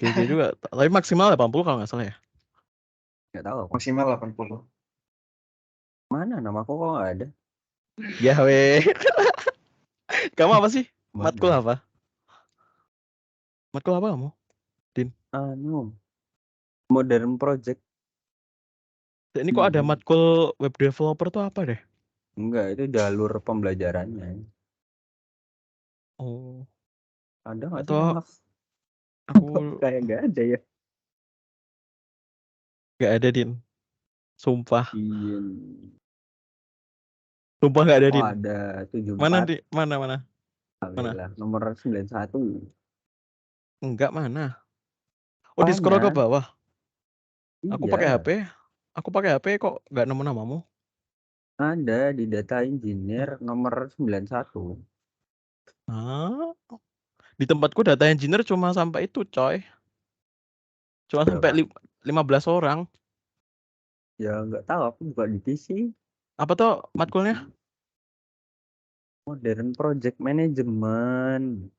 S2: GG juga. Tapi maksimal 80 kalau nggak salah ya.
S5: Nggak tahu.
S3: Maksimal 80.
S5: Mana namaku kok nggak ada?
S2: Ya weh. Kamu apa sih? Matkul apa? Matkul apa kamu, Din?
S5: Modern project.
S2: Ini kok ada matkul web developer tuh apa deh?
S5: Enggak, itu jalur pembelajarannya.
S2: Oh.
S5: Ada nggak
S2: sih?
S5: Aku kayak nggak ada ya.
S2: Nggak ada, Din. Sumpah.
S5: Iya.
S2: Sumpah nggak ada,
S5: Oh,
S2: Din.
S5: ada 74.
S2: Mana, Di? Mana?
S5: Alhamdulillah. Nomor 91.
S2: Enggak, mana? Oh, di scroll ke
S5: Apanya?
S2: bawah. Aku pakai
S5: Iya.
S2: HP. Aku pakai HP kok nggak nemu namamu.
S5: Ada di data engineer nomor 91.
S2: Ah, di tempatku data engineer cuma sampai itu, coy. Cuma sampai
S5: Berapa?
S2: 15 orang.
S5: Ya nggak tahu, aku buka di PC.
S2: Apa tuh matkulnya?
S5: Modern Project Management.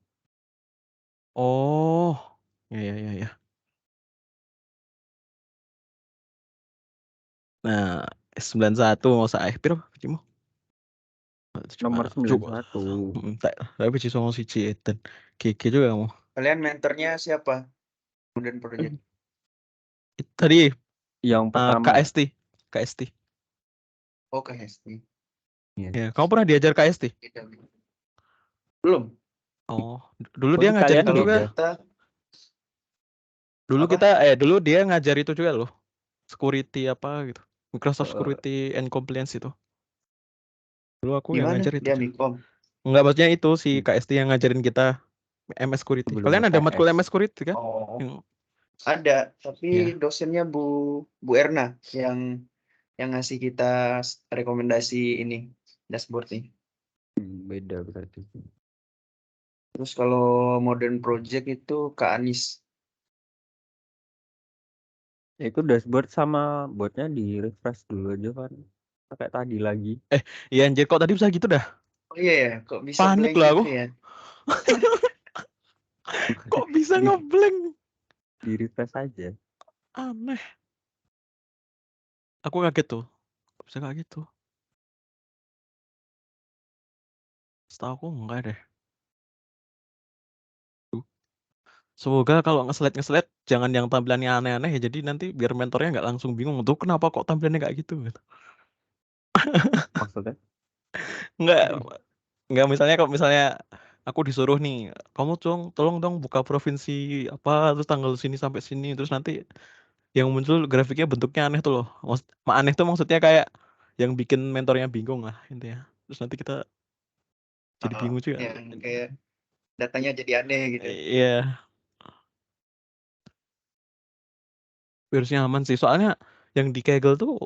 S2: Oh, ya. Nah, 91 mau saya piro biji-mu?
S5: Nomor 91.
S2: Tapi biji songo siji dan GG juga kamu.
S3: Kalian mentornya siapa? Modern Project.
S2: Tadi
S5: Yang pertama.
S2: KST.
S3: Oh, KST.
S2: Ya, kamu pernah diajar KST?
S3: Belum.
S2: Oh, dulu
S5: Oh,
S2: dia ngajar
S5: kalian
S2: itu juga.
S3: Kita
S2: Dulu dia ngajar itu juga loh. Security apa gitu. Microsoft Security and Compliance itu. Dulu aku yang
S3: gimana?
S2: ngajar itu.
S3: Dia Mikom.
S2: Enggak, maksudnya itu si KST yang ngajarin kita MS Security.
S5: Sebelum
S2: Kalian ada
S5: PS.
S2: matkul MS Security kan?
S3: Oh.
S2: Yang-
S3: Ada, tapi
S2: Ya.
S3: dosennya Bu Erna yang ngasih kita rekomendasi ini dashboard nih.
S5: Beda berarti.
S3: Terus kalau Modern Project itu Kak Anis.
S5: Itu dashboard sama botnya di refresh dulu aja kan. Pakai tadi lagi.
S2: Iya anjir, kok tadi bisa gitu dah?
S3: Oh iya ya, kok bisa
S2: Panik
S3: blank
S2: loh
S3: gitu
S2: aku.
S3: ya?
S2: Kok bisa
S5: Di-
S2: ngeblank?
S5: Di refresh aja.
S2: Aneh. Aku kaget tuh. Kok bisa kayak gitu? Setahu aku enggak deh. Semoga kalau nge-slide jangan yang tampilannya aneh-aneh ya. Jadi nanti biar mentornya nggak langsung bingung tuh kenapa kok tampilannya kayak gitu.
S5: Maksudnya?
S2: Enggak, misalnya kalau aku disuruh nih, kamu tolong dong buka provinsi apa terus tanggal sini sampai sini terus nanti yang muncul grafiknya bentuknya aneh tuh loh. Aneh tuh maksudnya kayak yang bikin mentornya bingung lah intinya. Terus nanti kita jadi bingung juga.
S3: Yang kayak datanya jadi aneh gitu.
S2: Iya. Harusnya aman sih. Soalnya yang di Kaggle tuh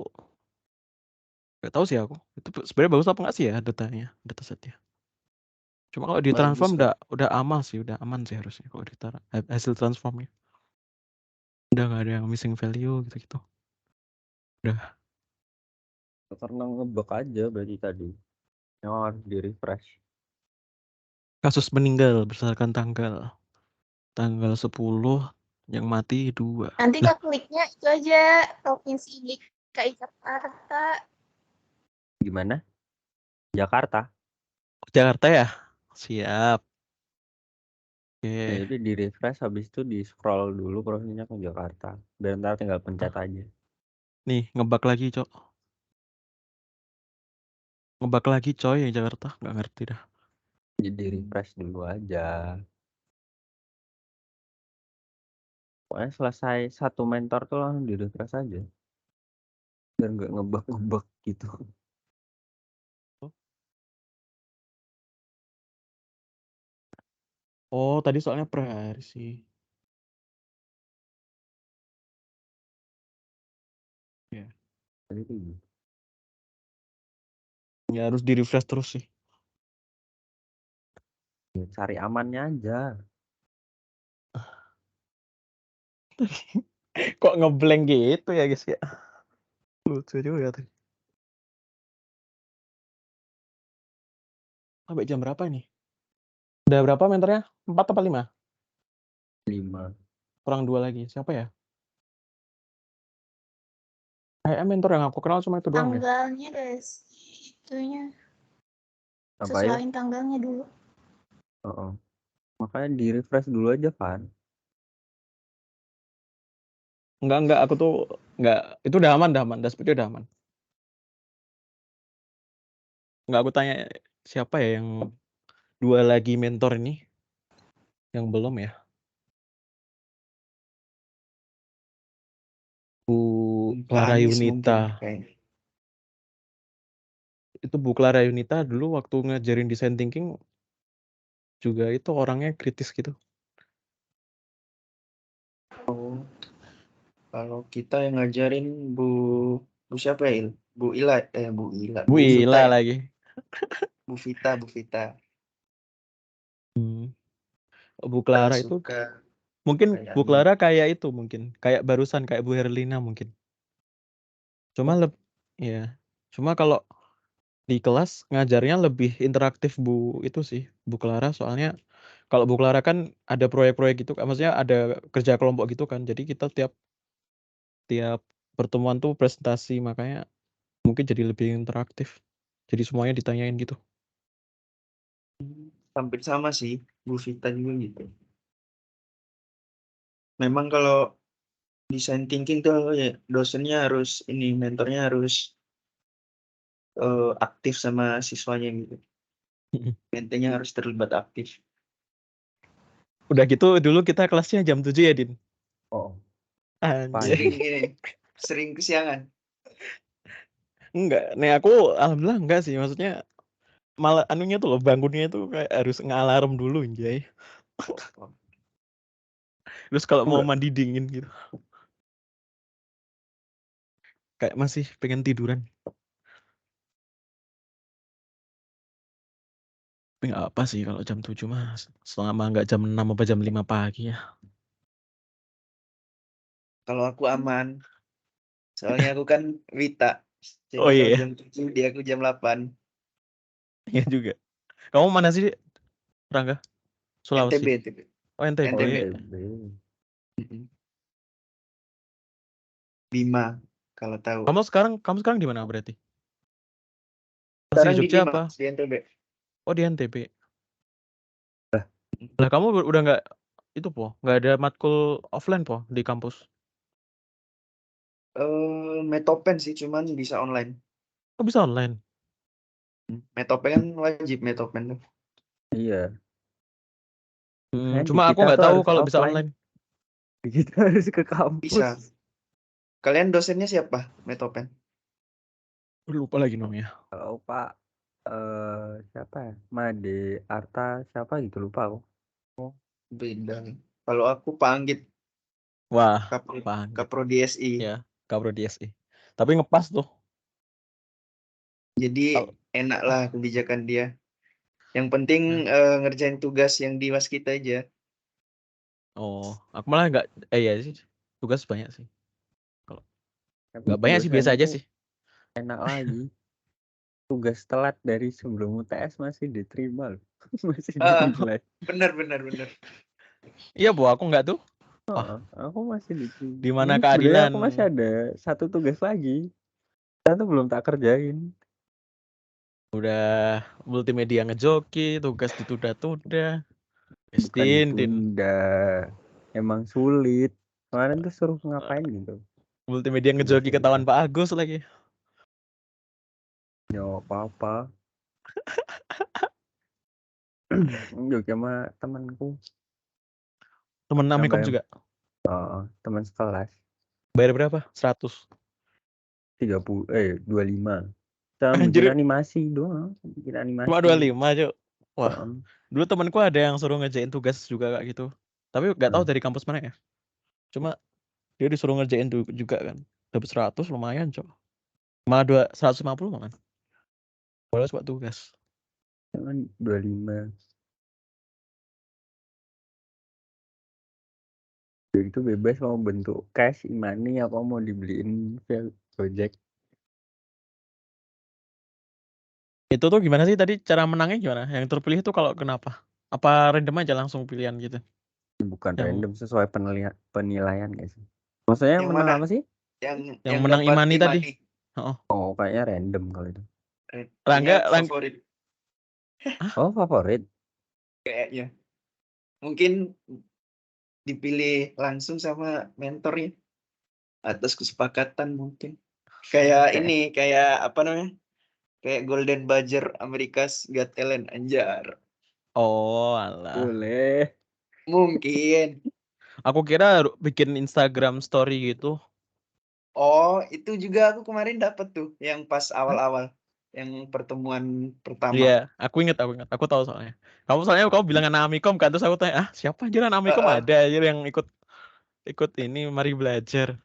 S2: nggak tahu sih aku. Itu sebenarnya bagus apa nggak sih ya datanya, datasetnya. Cuma kalau di
S3: Bagus
S2: transform
S3: kok.
S2: udah aman sih harusnya kalau hasil transformnya. Udah nggak ada yang missing value gitu-gitu. Udah.
S5: Karena ngebug aja berarti tadi. Yang harus di refresh.
S2: Kasus meninggal berdasarkan tanggal 10 yang mati 2.
S4: Nanti kliknya itu aja provinsi DKI Jakarta.
S5: Gimana? Jakarta.
S2: Jakarta ya? Siap. Oke.
S5: Nah, itu di refresh habis itu di scroll dulu provinsinya ke Jakarta. Dan ntar tinggal pencet aja.
S2: Nih, ngebug lagi, Cok. Ngebug lagi, coy, yang Jakarta. Nggak ngerti dah.
S5: Jadi refresh dulu aja. Pokoknya selesai satu mentor tuh langsung di refresh aja. Biar nggak ngebug gitu.
S2: Oh, tadi soalnya per hari sih. Ya.
S5: Tadi tuh gitu.
S2: Ya harus di refresh terus sih.
S5: Ya, cari amannya aja.
S2: Kok ngeblank gitu ya, guys ya? Lucu juga tuh. Sampai jam berapa ini? Udah berapa mentornya? 4 apa 5?
S5: 5.
S2: Kurang 2 lagi. Siapa ya? Mentor yang aku kenal cuma itu doang ya.
S4: Tanggalnya deh, itunya.
S5: Apa ya?
S4: Sesuaiin tanggalnya dulu.
S5: Makanya di refresh dulu aja kan.
S2: Enggak, aku tuh enggak. Itu udah aman. Dashboard udah aman. Enggak, aku tanya siapa ya yang 2 lagi mentor ini? Yang belum ya? Bu
S3: Kak
S2: Clara
S3: Anies mungkin
S2: Yunita.
S3: kayaknya.
S2: Itu Bu Clara Yunita dulu waktu ngajarin design thinking juga itu orangnya kritis gitu.
S3: Oh, kalau kita yang ngajarin Bu siapa ya? Bu Ila, Bu Ila,
S2: Bu
S3: Bu Vita
S2: Ila
S3: ya?
S2: lagi.
S3: Bu Vita.
S2: Bu
S3: Kita
S2: Clara itu
S3: suka
S2: mungkin
S3: kayak
S2: Bu Clara kayak itu mungkin kayak barusan kayak Bu Herlina mungkin. Cuma ya. Cuma kalau di kelas ngajarnya lebih interaktif Bu itu sih Bu Clara, soalnya kalau Bu Clara kan ada proyek-proyek gitu, maksudnya ada kerja kelompok gitu kan, jadi kita tiap pertemuan tuh presentasi, makanya mungkin jadi lebih interaktif, jadi semuanya ditanyain gitu.
S3: hampir sama sih, Bu Vita juga gitu. Memang kalau design thinking tuh ya dosennya harus mentornya harus aktif sama siswanya gitu. Mentornya harus terlibat aktif.
S2: Udah gitu dulu kita kelasnya jam 7 ya, Din?
S5: Oh,
S2: Anjir.
S3: Sering kesiangan.
S2: Enggak, nih aku alhamdulillah enggak sih, maksudnya malah anunya tuh loh, bangunnya tuh kayak harus ngalarm dulu anjay. Terus kalau mau mandi dingin gitu. Kayak masih pengen tiduran. Tapi nggak apa sih kalau jam 7 mas. Selama nggak jam 6 apa jam 5 pagi ya.
S3: Kalau aku aman. Soalnya aku kan Wita. Jadi
S2: Oh iya.
S3: kalau jam 7 dia aku jam 8.
S2: Iya juga. Kamu mana sih, Rangga? Sulawesi.
S3: NTB.
S2: Oh NTB.
S3: Bima kalau tahu.
S2: Kamu sekarang di mana berarti?
S3: Sekarang
S2: Masih di
S3: di
S2: Jogja
S3: Bima,
S2: apa?
S3: di NTB.
S2: Oh di NTB. Lah kamu udah nggak itu po? Nggak ada matkul offline po di kampus?
S3: Metopen sih, cuman bisa online.
S2: Oh bisa online?
S3: Metopen kan wajib metopen tuh.
S5: Iya.
S2: Cuma aku nggak tahu kalau bisa online.
S5: Kita harus ke kampus.
S3: Bisa. Kalian dosennya siapa? Metopen?
S2: Lupa lagi namanya.
S5: Kalau Pak siapa ya? Made Arta siapa gitu lupa aku.
S3: Oh, beda. Kalau aku Pak Anggit.
S2: Wah,
S3: Kapro DSI.
S2: Ya, Kapro DSI. Tapi ngepas tuh.
S3: Jadi enak lah kebijakan dia. Yang penting ngerjain tugas yang di waskita aja.
S2: Oh, aku malah nggak, ya sih, tugas banyak sih. Kalau nggak banyak sih, biasa aja sih.
S5: Enak lagi. Tugas telat dari sebelum UTS masih diterima loh. Masih dinilai.
S3: Bener.
S2: Iya Bu, aku nggak tuh.
S5: Aku masih diterima.
S2: Di mana
S5: Ini
S2: keadilan?
S5: aku masih ada satu tugas lagi. Satu belum tak kerjain.
S2: Udah multimedia ngejoki, tugas ditunda-tunda.
S5: Bukan ditunda. Emang sulit. Kemarin tuh suruh ngapain gitu.
S2: Multimedia ngejoki ketahuan Pak Agus lagi.
S5: Ya apa-apa. Joki sama temanku.
S2: Temen Amikom juga?
S5: Teman sekelas.
S2: Bayar berapa? 100?
S5: 25. Kita bikin animasi doang. Bikin animasi.
S2: Cuma 25 Cuk. Wah, dulu temanku ada yang suruh ngerjain tugas juga kayak gitu. Tapi nggak tahu dari kampus mana ya. Cuma dia disuruh ngerjain juga kan. Dapat 100 lumayan Cuk. Malah 150 malah. Boleh buat tugas.
S5: Cuman 25. Jadi itu bebas mau bentuk cash, e-money, apa mau dibeliin via Gojek.
S2: Itu tuh gimana sih tadi cara menangnya gimana? Yang terpilih itu kalau kenapa? Apa random aja langsung pilihan gitu?
S5: Bukan random, sesuai penilaian guys. Maksudnya yang menang apa sih?
S2: Yang menang e-money tadi.
S5: Oh, kayaknya random kalau itu.
S3: Rangga favorit.
S5: Oh, favorit.
S3: Kayaknya. Mungkin dipilih langsung sama mentornya. Atas kesepakatan mungkin. Kayak ini, kayak apa namanya? Kayak Golden Badger America's Got Talent, anjar.
S2: Oh, alah.
S5: Boleh.
S3: Mungkin.
S2: Aku kira bikin Instagram story gitu.
S3: Oh, itu juga aku kemarin dapat tuh yang pas awal-awal, yang pertemuan pertama.
S2: Iya, aku inget, aku tahu soalnya. Kamu bilang anak Amikom kan, terus aku tanya, siapa anjir anak Amikom ada anjir yang ikut ini mari belajar.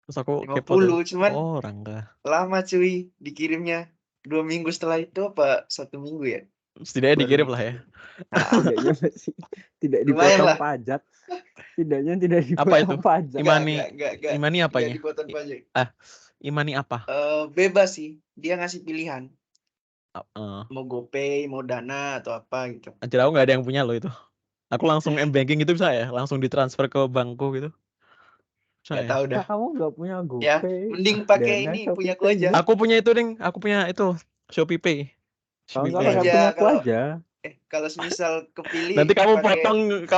S2: Terus aku kepo tuh.
S3: 50, cuman
S2: Oh, Rangga.
S3: lama cuy dikirimnya. 2 minggu setelah itu apa 1 minggu ya?
S2: Setidaknya
S3: Baru
S2: dikirim lah ya.
S5: Setidaknya masih tidak
S3: Lumayan
S5: dipotong
S3: lah.
S5: pajak. Setidaknya tidak
S2: Apa itu?
S5: dipotong pajak.
S3: Nggak
S2: Imani apanya?
S3: dipotong pajak.
S2: Imani apa?
S3: Bebas sih. Dia ngasih pilihan.
S2: Eh,
S3: Mau GoPay, mau Dana atau apa gitu.
S2: Anjir, aku nggak ada yang punya loh itu. Aku langsung M-Banking itu bisa ya? Langsung ditransfer ke bankku gitu. Bisa
S3: Nggak
S2: ya?
S3: tahu dah.
S5: Kamu nggak punya
S3: Ya,
S5: GoPay?
S3: mending pakai
S5: Dana,
S3: ini
S5: Shopee
S3: punyaku
S5: Pay
S3: aja.
S5: gitu.
S2: Aku punya itu, Ding. Aku punya itu. Shopee Pay.
S5: Kalau
S2: Shopee
S5: nggak
S2: Pay.
S5: pakai
S3: Aja,
S5: punyaku
S3: kalau
S5: aja.
S3: kalau semisal kepilih
S2: Nanti kamu
S3: pakai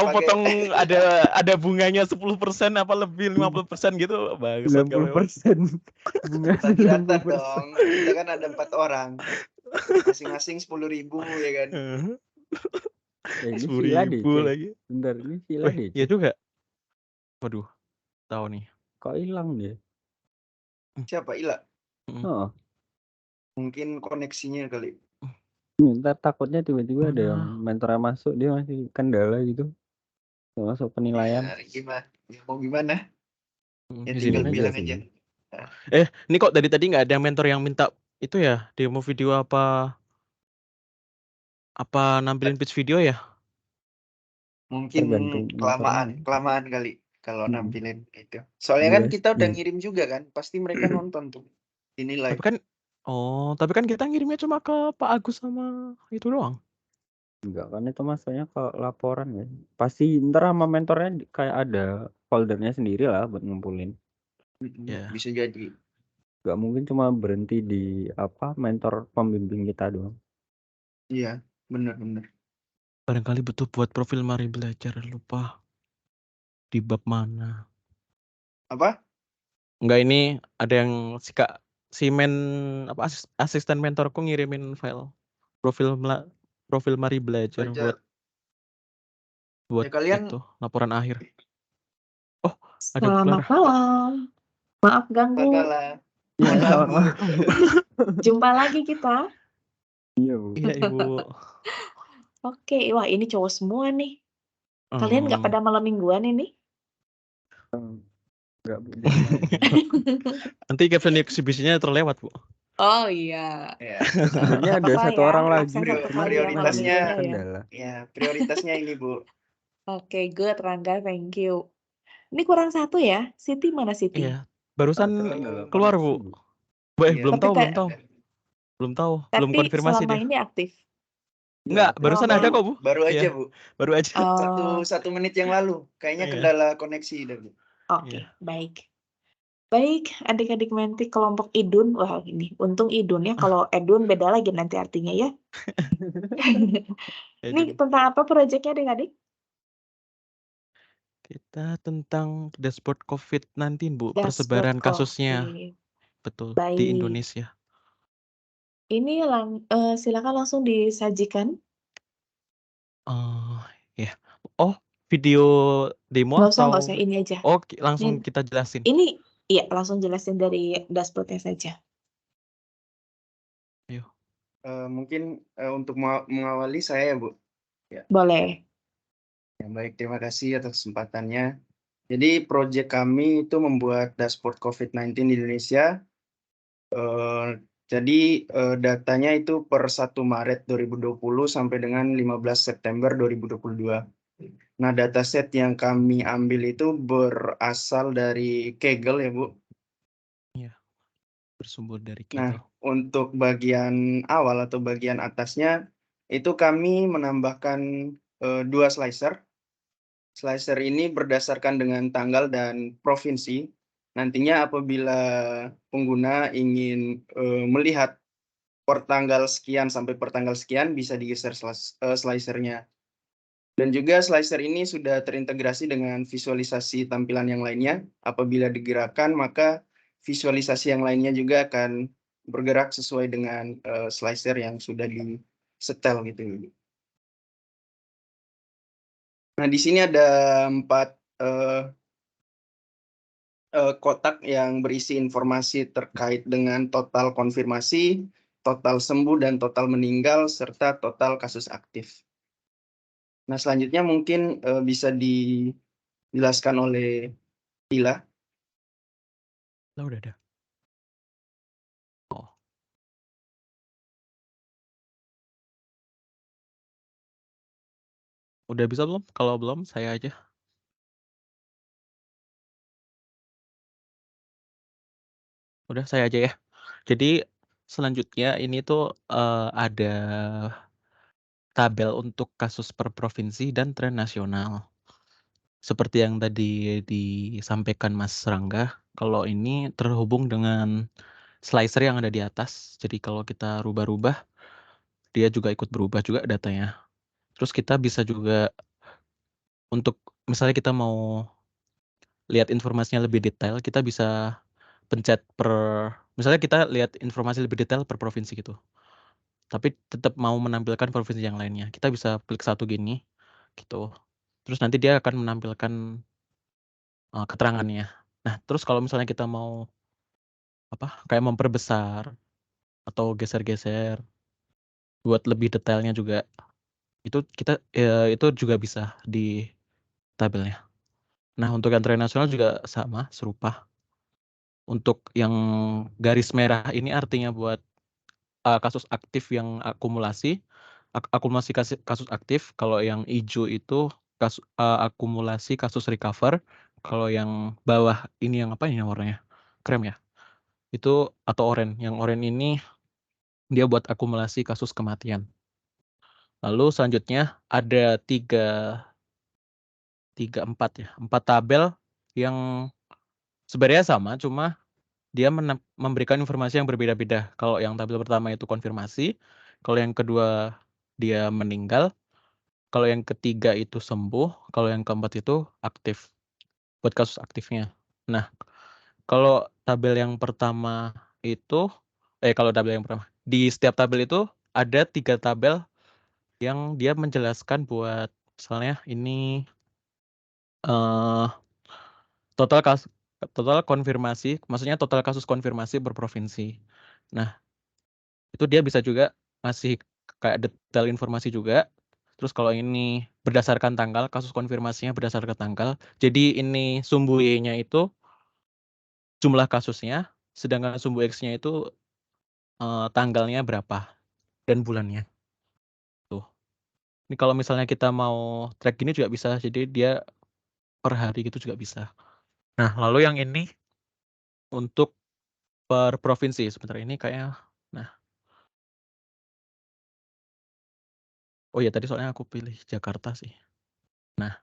S2: potong ada bunganya 10% apa lebih 50% gitu. Bangsat kamu.
S5: 90%. Bunga
S3: bagi rata
S5: 90%.
S3: dong. Kita kan ada 4 orang. Masing-masing 10.000 ya kan.
S5: Ini
S2: 10.000
S5: Sheila DC.
S2: lagi.
S5: Bentar, ini Sheila
S2: Wih,
S5: DC.
S2: iya juga. Waduh, tahu nih.
S5: Kok hilang dia?
S3: Siapa? Ila?
S5: Oh,
S3: Mungkin koneksinya kali.
S5: ntar takutnya tiba-tiba ada yang mentornya masuk, dia masih kendala gitu. Nggak masuk penilaian.
S3: Ya, gimana? Ya, mau gimana? Ya
S2: Di
S3: tinggal
S2: sini
S3: bilang
S5: sih.
S3: aja.
S2: Ini kok dari tadi nggak ada mentor yang minta itu ya, demo video apa nampilin pitch video ya?
S3: Mungkin
S5: Tergantung
S3: kelamaan kali kalau nampilin itu. Soalnya
S5: Iya
S3: kan kita udah
S5: sih.
S3: ngirim juga kan, pasti mereka nonton tuh. Dinilai.
S2: Tapi kan kita ngirimnya cuma ke Pak Agus sama itu doang.
S5: Enggak, kan itu masuknya ke laporan ya. Pasti ntar sama mentornya kayak ada foldernya sendiri lah buat ngumpulin.
S2: Ya.
S3: Bisa jadi.
S5: Gak mungkin cuma berhenti di mentor pembimbing kita doang.
S3: Iya, benar-benar.
S2: Barangkali butuh buat profil mari belajar, lupa di bab mana.
S3: Apa?
S2: Enggak, ini ada yang asisten mentorku ngirimin file profil mari belajar buat
S3: Ya, kalian
S2: itu laporan akhir. Oh, ada
S11: Selamat malam. Maaf ganggu.
S5: Iya, selamat malam.
S11: Jumpa lagi kita.
S5: Iya, Bu.
S2: Iya, Ibu.
S11: Oke, wah ini cowok semua nih. Kalian nggak pada malam mingguan ini?
S5: Enggak, Bu.
S2: Nanti caption eksibisinya terlewat, Bu.
S11: Oh iya.
S5: Sebenarnya ada satu orang lagi.
S3: Prioritasnya
S5: kendala.
S3: ya, prioritasnya ini, Bu.
S11: Oke, good Rangga, thank you. Ini kurang satu ya. Siti mana Siti?
S2: Iya, barusan keluar, Bu. Belum tahu. Belum konfirmasi
S11: selama
S2: dia.
S11: ini aktif.
S2: Enggak, barusan ada kok, Bu.
S3: Baru aja,
S2: Iya,
S3: Bu.
S2: Baru aja.
S3: Satu menit yang lalu. Kayaknya kendala koneksi dah, Bu.
S11: Oke, baik. Baik, adik-adik menti kelompok Idun. Wah, ini untung Idun ya. Kalau Edun beda lagi nanti artinya ya. Ini tentang apa proyeknya adik-adik?
S2: Kita tentang dashboard COVID-19, Bu.
S11: Dashboard
S2: Persebaran
S11: COVID.
S2: kasusnya. Betul,
S11: Baik.
S2: di Indonesia.
S11: Ini silakan langsung disajikan.
S2: Ya. Oh, video demo
S11: Nggak usah, ini aja.
S2: Oh, langsung kita jelasin.
S11: Ini, iya, langsung jelasin dari dashboardnya saja.
S2: Ayo.
S3: Mungkin untuk mengawali saya, Bu. Ya.
S11: Boleh.
S3: Ya, baik, terima kasih atas kesempatannya. Jadi, proyek kami itu membuat dashboard COVID-19 di Indonesia. Jadi, datanya itu per 1 Maret 2020 sampai dengan 15 September 2022. Nah, dataset yang kami ambil itu berasal dari Kaggle ya, Bu.
S2: Iya, bersumber dari
S3: Nah,
S2: Kaggle.
S3: untuk bagian awal atau bagian atasnya, itu kami menambahkan 2 slicer. Slicer ini berdasarkan dengan tanggal dan provinsi. Nantinya apabila pengguna ingin melihat per tanggal sekian sampai per tanggal sekian, bisa digeser slicernya. Dan juga slicer ini sudah terintegrasi dengan visualisasi tampilan yang lainnya. Apabila digerakkan, maka visualisasi yang lainnya juga akan bergerak sesuai dengan slicer yang sudah disetel gitu. Nah, di sini ada 4 kotak yang berisi informasi terkait dengan total konfirmasi, total sembuh dan total meninggal, serta total kasus aktif. Nah, selanjutnya mungkin bisa dijelaskan oleh Ila.
S2: Udah ada. Oh. Udah bisa belum? Kalau belum, saya aja. Udah, saya aja ya. Jadi selanjutnya ini tuh ada tabel untuk kasus per provinsi dan tren nasional. Seperti yang tadi disampaikan Mas Rangga, kalau ini terhubung dengan slicer yang ada di atas. Jadi kalau kita rubah-rubah, dia juga ikut berubah juga datanya. Terus kita bisa juga untuk misalnya kita mau lihat informasinya lebih detail, kita bisa pencet misalnya kita lihat informasi lebih detail per provinsi gitu. Tapi tetap mau menampilkan provinsi yang lainnya. Kita bisa klik satu gini gitu. Terus nanti dia akan menampilkan keterangannya. Nah, terus kalau misalnya kita mau kayak memperbesar atau geser-geser buat lebih detailnya juga, itu kita itu juga bisa di tabelnya. Nah, untuk yang tren nasional juga sama, serupa. Untuk yang garis merah ini artinya buat kasus aktif yang akumulasi kasus aktif. Kalau yang hijau itu akumulasi kasus recover. Kalau yang bawah ini yang apa ini warnanya? Krem ya? Itu atau oranye. Yang oranye ini dia buat akumulasi kasus kematian. Lalu selanjutnya ada 4 tabel yang sebenarnya sama, cuma dia memberikan informasi yang berbeda-beda. Kalau yang tabel pertama itu konfirmasi, kalau yang kedua dia meninggal, kalau yang ketiga itu sembuh, kalau yang keempat itu aktif, buat kasus aktifnya. Nah, kalau tabel yang pertama itu, kalau tabel yang pertama, di setiap tabel itu ada 3 tabel yang dia menjelaskan buat misalnya ini total konfirmasi, maksudnya total kasus konfirmasi per provinsi. Nah, itu dia bisa juga ngasih kayak detail informasi juga. Terus kalau ini berdasarkan tanggal, kasus konfirmasinya berdasarkan tanggal. Jadi ini sumbu Y-nya itu jumlah kasusnya, sedangkan sumbu X-nya itu tanggalnya berapa dan bulannya. Tuh. Ini kalau misalnya kita mau track gini juga bisa, jadi dia per hari gitu juga bisa. Nah, lalu yang ini untuk per provinsi. Sebentar ini kayak, nah. Oh iya, tadi soalnya aku pilih Jakarta sih. Nah,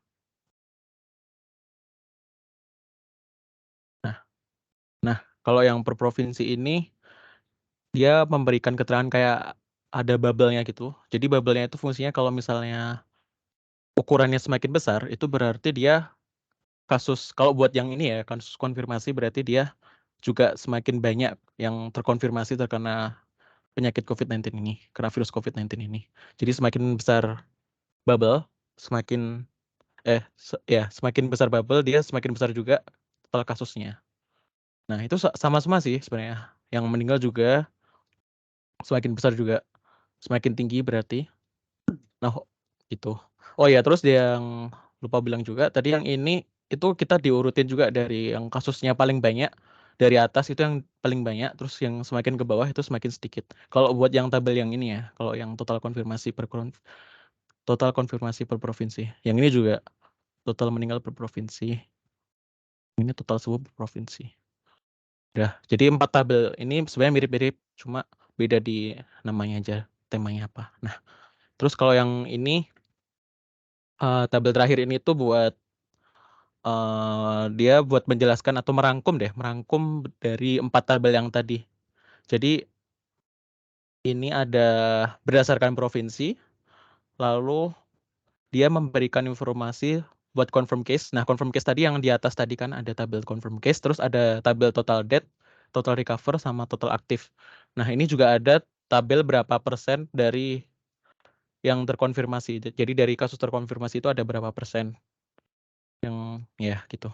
S2: kalau yang per provinsi ini, dia memberikan keterangan kayak ada bubble-nya gitu. Jadi bubble-nya itu fungsinya kalau misalnya ukurannya semakin besar, itu berarti dia kalau buat yang ini ya, kasus konfirmasi berarti dia juga semakin banyak yang terkonfirmasi terkena penyakit COVID-19 ini, kena virus COVID-19 ini. Jadi semakin besar bubble, semakin besar bubble, dia semakin besar juga total kasusnya. Nah, itu sama semua sih sebenarnya. Yang meninggal juga semakin besar juga, semakin tinggi berarti. Nah, itu. Oh ya, terus yang lupa bilang juga, tadi yang ini itu kita diurutin juga dari yang kasusnya paling banyak, dari atas itu yang paling banyak, terus yang semakin ke bawah itu semakin sedikit. Kalau buat yang tabel yang ini ya, kalau yang total konfirmasi per provinsi. Yang ini juga total meninggal per provinsi. Ini total sembuh per provinsi. Udah, jadi 4 tabel ini sebenarnya mirip-mirip, cuma beda di namanya aja, temanya apa. Nah, terus kalau yang ini tabel terakhir ini tuh buat dia buat menjelaskan atau merangkum dari 4 tabel yang tadi. Jadi ini ada berdasarkan provinsi, lalu dia memberikan informasi buat confirm case. Nah, confirm case tadi yang di atas tadi kan ada tabel confirm case, terus ada tabel total death, total recover, sama total aktif. Nah, ini juga ada tabel berapa persen dari yang terkonfirmasi. Jadi dari kasus terkonfirmasi itu ada berapa persen yang ya gitu.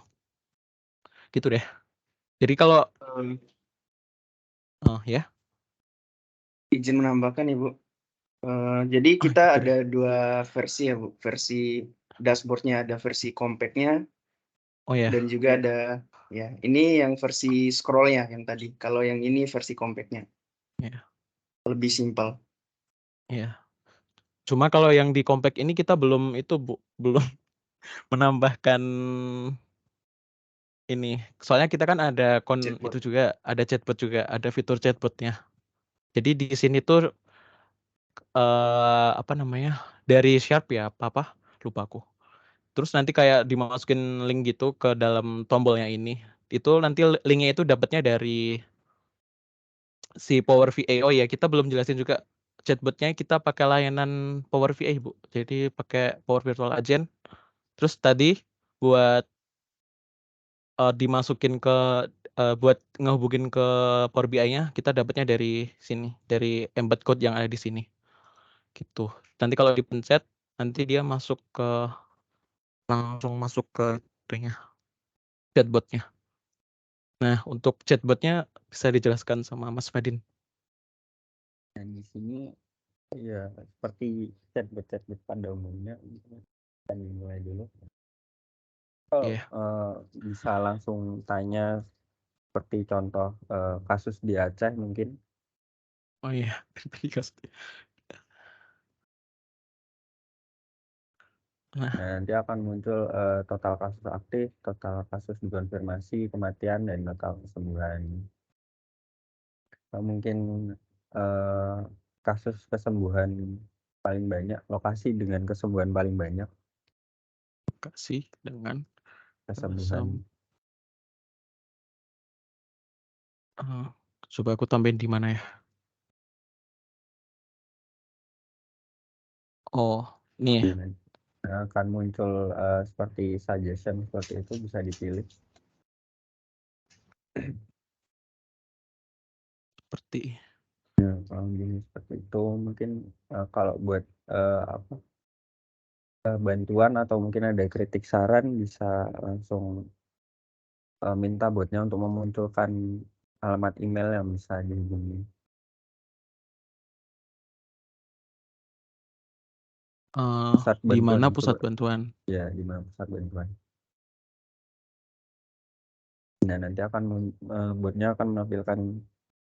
S2: Gitu deh. Jadi kalau ya,
S3: Izin menambahkan Ibu. Jadi kita ada dua versi ya Bu. Versi dashboardnya ada versi compactnya
S2: oh ya,
S3: dan juga ada ya ini yang versi scrollnya yang tadi. Kalau yang ini versi compactnya
S2: ya,
S3: lebih simpel.
S2: ya. Cuma kalau yang di compact ini kita belum itu Bu, belum menambahkan ini. Soalnya kita kan ada
S3: Chatbot.
S2: itu juga, ada chatbot juga, ada fitur chatbotnya. Jadi di sini tuh apa namanya? Dari Sharp ya, apa? Lupa aku. Terus nanti kayak dimasukin link gitu ke dalam tombolnya ini. Itu nanti linknya itu dapatnya dari si Power VA. Oh ya, kita belum jelasin juga chatbotnya kita pakai layanan Power VA, Bu. Jadi pakai Power Virtual Agent. Terus tadi buat dimasukin ke buat ngehubungin ke Power BI-nya kita dapatnya dari sini, dari embed code yang ada di sini. Gitu. Nanti kalau dipencet nanti dia langsung masuk ke itunya, chatbotnya. Nah, untuk chatbotnya bisa dijelaskan sama Mas Fadin.
S5: Dan di sini ya seperti chatbot pada umumnya, kita mulai dulu. Kalau bisa langsung tanya seperti contoh kasus di Aceh mungkin.
S2: Oh iya,
S5: Nah, nanti akan muncul total kasus aktif, total kasus dikonfirmasi, kematian, dan total kesembuhan. Mungkin kasus kesembuhan paling banyak, lokasi dengan kesembuhan paling banyak.
S2: Lokasi dengan
S5: kesembuhan.
S2: Coba aku tambahin di mana ya? Oh, nih.
S5: Akan muncul seperti suggestion seperti itu, bisa dipilih.
S2: Seperti
S5: ya, kalau gini seperti itu mungkin kalau buat bantuan atau mungkin ada kritik saran bisa langsung minta botnya untuk memunculkan alamat email yang bisa dihubungi.
S2: Di mana pusat bantuan?
S5: Ya, di mana pusat bantuan. Nah, nanti botnya akan menampilkan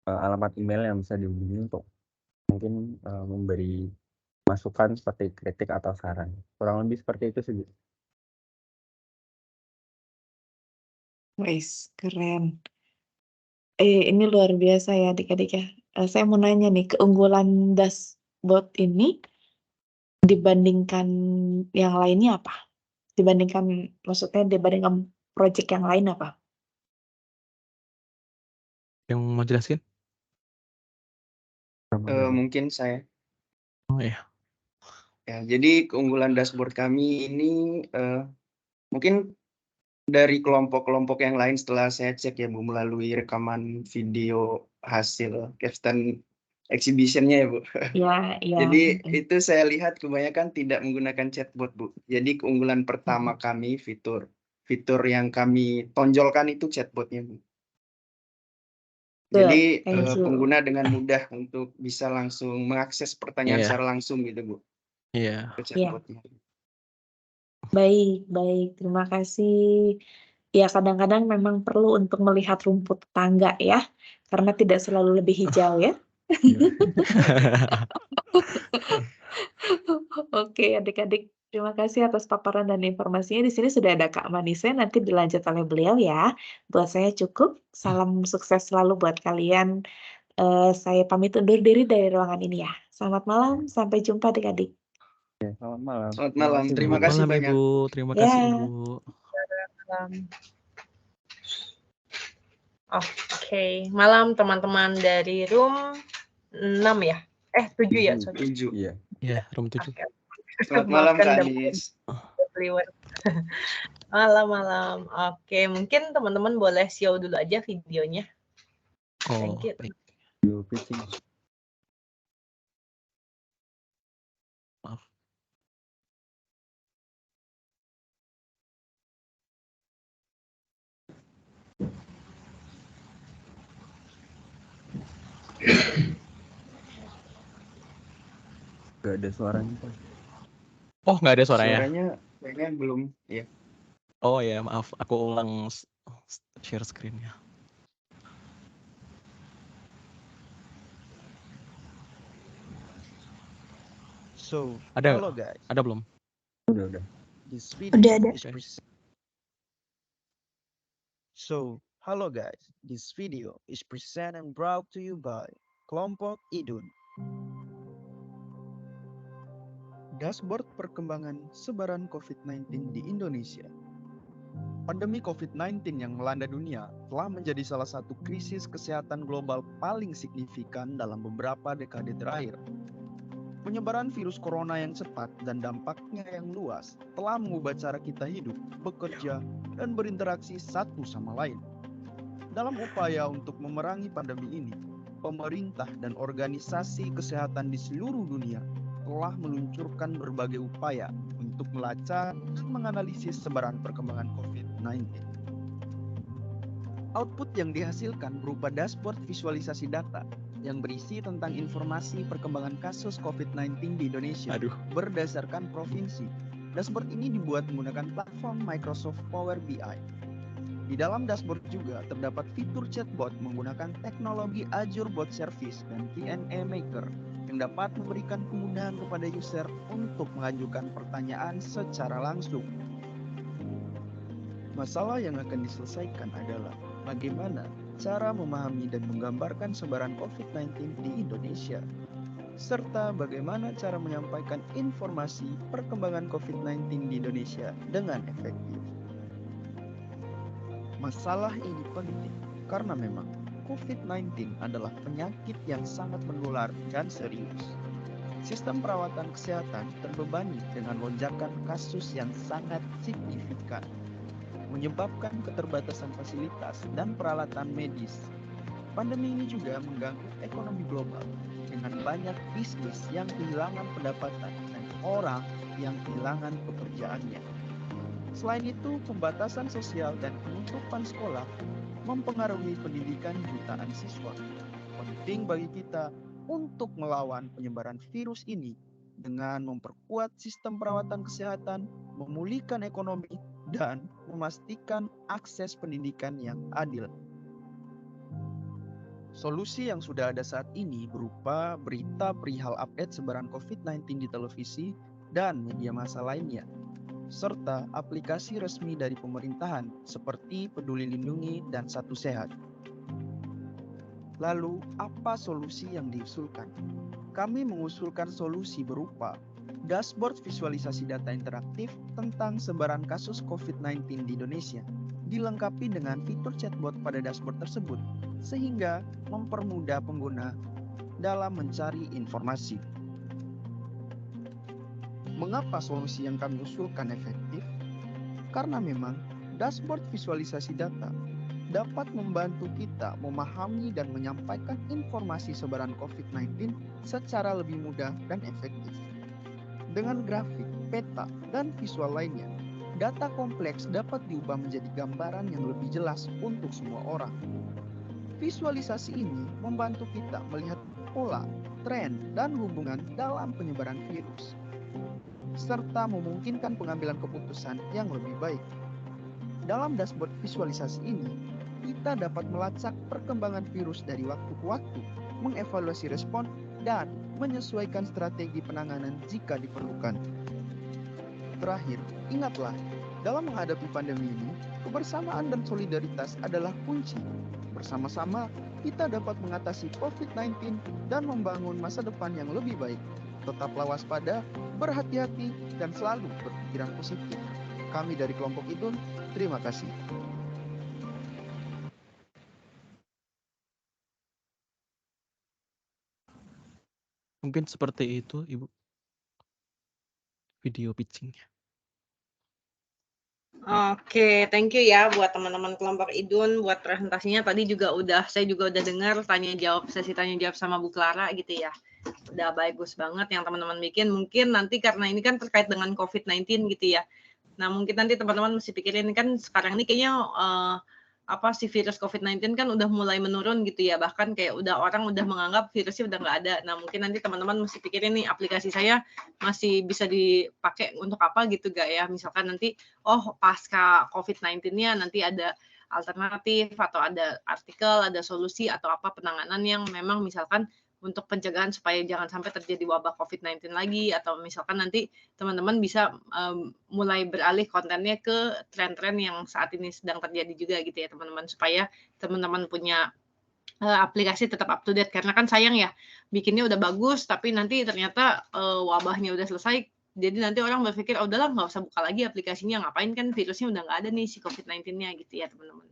S5: alamat email yang bisa dihubungi untuk mungkin memberi masukan seperti kritik atau saran. Kurang lebih seperti itu sih.
S11: Wes, keren. Ini luar biasa ya adik-adik ya. Saya mau nanya nih, keunggulan dashboard ini dibandingkan yang lainnya apa? Maksudnya dibandingkan project yang lain apa?
S2: Yang mau jelasin?
S3: Mungkin saya.
S2: Oh ya.
S3: Ya, jadi keunggulan dashboard kami ini mungkin dari kelompok-kelompok yang lain setelah saya cek ya Bu, melalui rekaman video hasil capstone exhibition-nya ya Bu.
S11: Ya,
S3: Jadi itu saya lihat kebanyakan tidak menggunakan chatbot Bu. Jadi keunggulan pertama kami fitur yang kami tonjolkan itu chatbotnya Bu. Jadi pengguna dengan mudah untuk bisa langsung mengakses pertanyaan secara langsung gitu Bu.
S2: Iya.
S3: Chatbotnya.
S11: Baik. Terima kasih. Ya, kadang-kadang memang perlu untuk melihat rumput tetangga ya, karena tidak selalu lebih hijau ya. Oke, adik-adik, terima kasih atas paparan dan informasinya. Di sini sudah ada Kak Manise, nanti dilanjut oleh beliau ya. Buat saya cukup. Salam sukses selalu buat kalian. Saya pamit undur diri dari ruangan ini ya. Selamat malam, sampai jumpa adik-adik.
S5: Selamat malam.
S3: Selamat malam. Terima kasih
S2: malam,
S3: banyak.
S2: Ibu. Terima kasih, Ibu.
S12: Oke, malam teman-teman dari room 6 ya? 7 ya?
S3: 7.
S2: Iya, room 7.
S3: Selamat malam Kak Anis.
S12: Malam. Oke, mungkin teman-teman boleh show dulu aja videonya. Thank you.
S2: Baik. Maaf.
S5: Gak ada suaranya, Pak.
S2: Oh, nggak ada suaranya.
S3: Suaranya kayaknya belum, ya.
S2: Oh ya, maaf. Aku ulang share screen-nya.
S7: So,
S2: Ada
S7: hello
S2: nggak?
S7: guys.
S2: Ada belum?
S5: Udah.
S7: This video
S4: Udah ada.
S7: is So, hello guys. This video is presented and brought to you by Kelompok Idun. Dashboard perkembangan sebaran COVID-19 di Indonesia. Pandemi COVID-19 yang melanda dunia telah menjadi salah satu krisis kesehatan global paling signifikan dalam beberapa dekade terakhir. Penyebaran virus corona yang cepat dan dampaknya yang luas telah mengubah cara kita hidup, bekerja, dan berinteraksi satu sama lain. Dalam upaya untuk memerangi pandemi ini, pemerintah dan organisasi kesehatan di seluruh dunia telah meluncurkan berbagai upaya untuk melacak dan menganalisis sebaran perkembangan COVID-19. Output yang dihasilkan berupa dashboard visualisasi data yang berisi tentang informasi perkembangan kasus COVID-19 di Indonesia berdasarkan provinsi. Dashboard ini dibuat menggunakan platform Microsoft Power BI. Di dalam dashboard juga terdapat fitur chatbot menggunakan teknologi Azure Bot Service dan Q&A Maker yang dapat memberikan kemudahan kepada user untuk mengajukan pertanyaan secara langsung. Masalah yang akan diselesaikan adalah bagaimana cara memahami dan menggambarkan sebaran COVID-19 di Indonesia, serta bagaimana cara menyampaikan informasi perkembangan COVID-19 di Indonesia dengan efektif. Masalah ini penting karena memang COVID-19 adalah penyakit yang sangat menular dan serius. Sistem perawatan kesehatan terbebani dengan lonjakan kasus yang sangat signifikan, menyebabkan keterbatasan fasilitas dan peralatan medis. Pandemi ini juga mengganggu ekonomi global dengan banyak bisnis yang kehilangan pendapatan dan orang yang kehilangan pekerjaannya. Selain itu, pembatasan sosial dan penutupan sekolah mempengaruhi pendidikan jutaan siswa. Penting bagi kita untuk melawan penyebaran virus ini dengan memperkuat sistem perawatan kesehatan, memulihkan ekonomi, dan memastikan akses pendidikan yang adil. Solusi yang sudah ada saat ini berupa berita perihal update sebaran COVID-19 di televisi dan media massa lainnya, serta aplikasi resmi dari pemerintahan seperti Peduli Lindungi dan Satu Sehat. Lalu, apa solusi yang diusulkan? Kami mengusulkan solusi berupa dashboard visualisasi data interaktif tentang sebaran kasus COVID-19 di Indonesia, dilengkapi dengan fitur chatbot pada dashboard tersebut, sehingga mempermudah pengguna dalam mencari informasi. Mengapa solusi yang kami usulkan efektif? Karena memang dashboard visualisasi data dapat membantu kita memahami dan menyampaikan informasi sebaran COVID-19 secara lebih mudah dan efektif. Dengan grafik, peta, dan visual lainnya, data kompleks dapat diubah menjadi gambaran yang lebih jelas untuk semua orang. Visualisasi ini membantu kita melihat pola, tren, dan hubungan dalam penyebaran virus, serta memungkinkan pengambilan keputusan yang lebih baik. Dalam dashboard visualisasi ini, kita dapat melacak perkembangan virus dari waktu ke waktu, mengevaluasi respon, dan menyesuaikan strategi penanganan jika diperlukan. Terakhir, ingatlah, dalam menghadapi pandemi ini, kebersamaan dan solidaritas adalah kunci. Bersama-sama, kita dapat mengatasi COVID-19 dan membangun masa depan yang lebih baik. Tetaplah waspada, berhati-hati, dan selalu berpikiran positif. Kami dari Kelompok Idun, terima kasih.
S2: Mungkin seperti itu, Ibu. Video pitching-nya.
S12: Oke, thank you ya buat teman-teman Kelompok Idun buat presentasinya. Tadi juga saya juga udah dengar sesi tanya jawab sama Bu Clara gitu ya. Udah bagus banget yang teman-teman bikin. Mungkin nanti karena ini kan terkait dengan COVID-19 gitu ya. Nah, mungkin nanti teman-teman mesti pikirin kan sekarang ini kayaknya si virus COVID-19 kan udah mulai menurun gitu ya, bahkan kayak orang udah menganggap virusnya udah nggak ada. Nah mungkin nanti teman-teman mesti pikirin nih aplikasi saya masih bisa dipakai untuk apa gitu gak ya, misalkan nanti pasca COVID-19-nya nanti ada alternatif atau ada artikel, ada solusi atau apa penanganan yang memang misalkan untuk pencegahan supaya jangan sampai terjadi wabah COVID-19 lagi, atau misalkan nanti teman-teman bisa mulai beralih kontennya ke tren-tren yang saat ini sedang terjadi juga gitu ya teman-teman, supaya teman-teman punya aplikasi tetap up to date, karena kan sayang ya bikinnya udah bagus tapi nanti ternyata wabahnya udah selesai, jadi nanti orang berpikir udahlah nggak usah buka lagi aplikasinya, ngapain kan virusnya udah nggak ada nih si COVID-19-nya gitu ya teman-teman.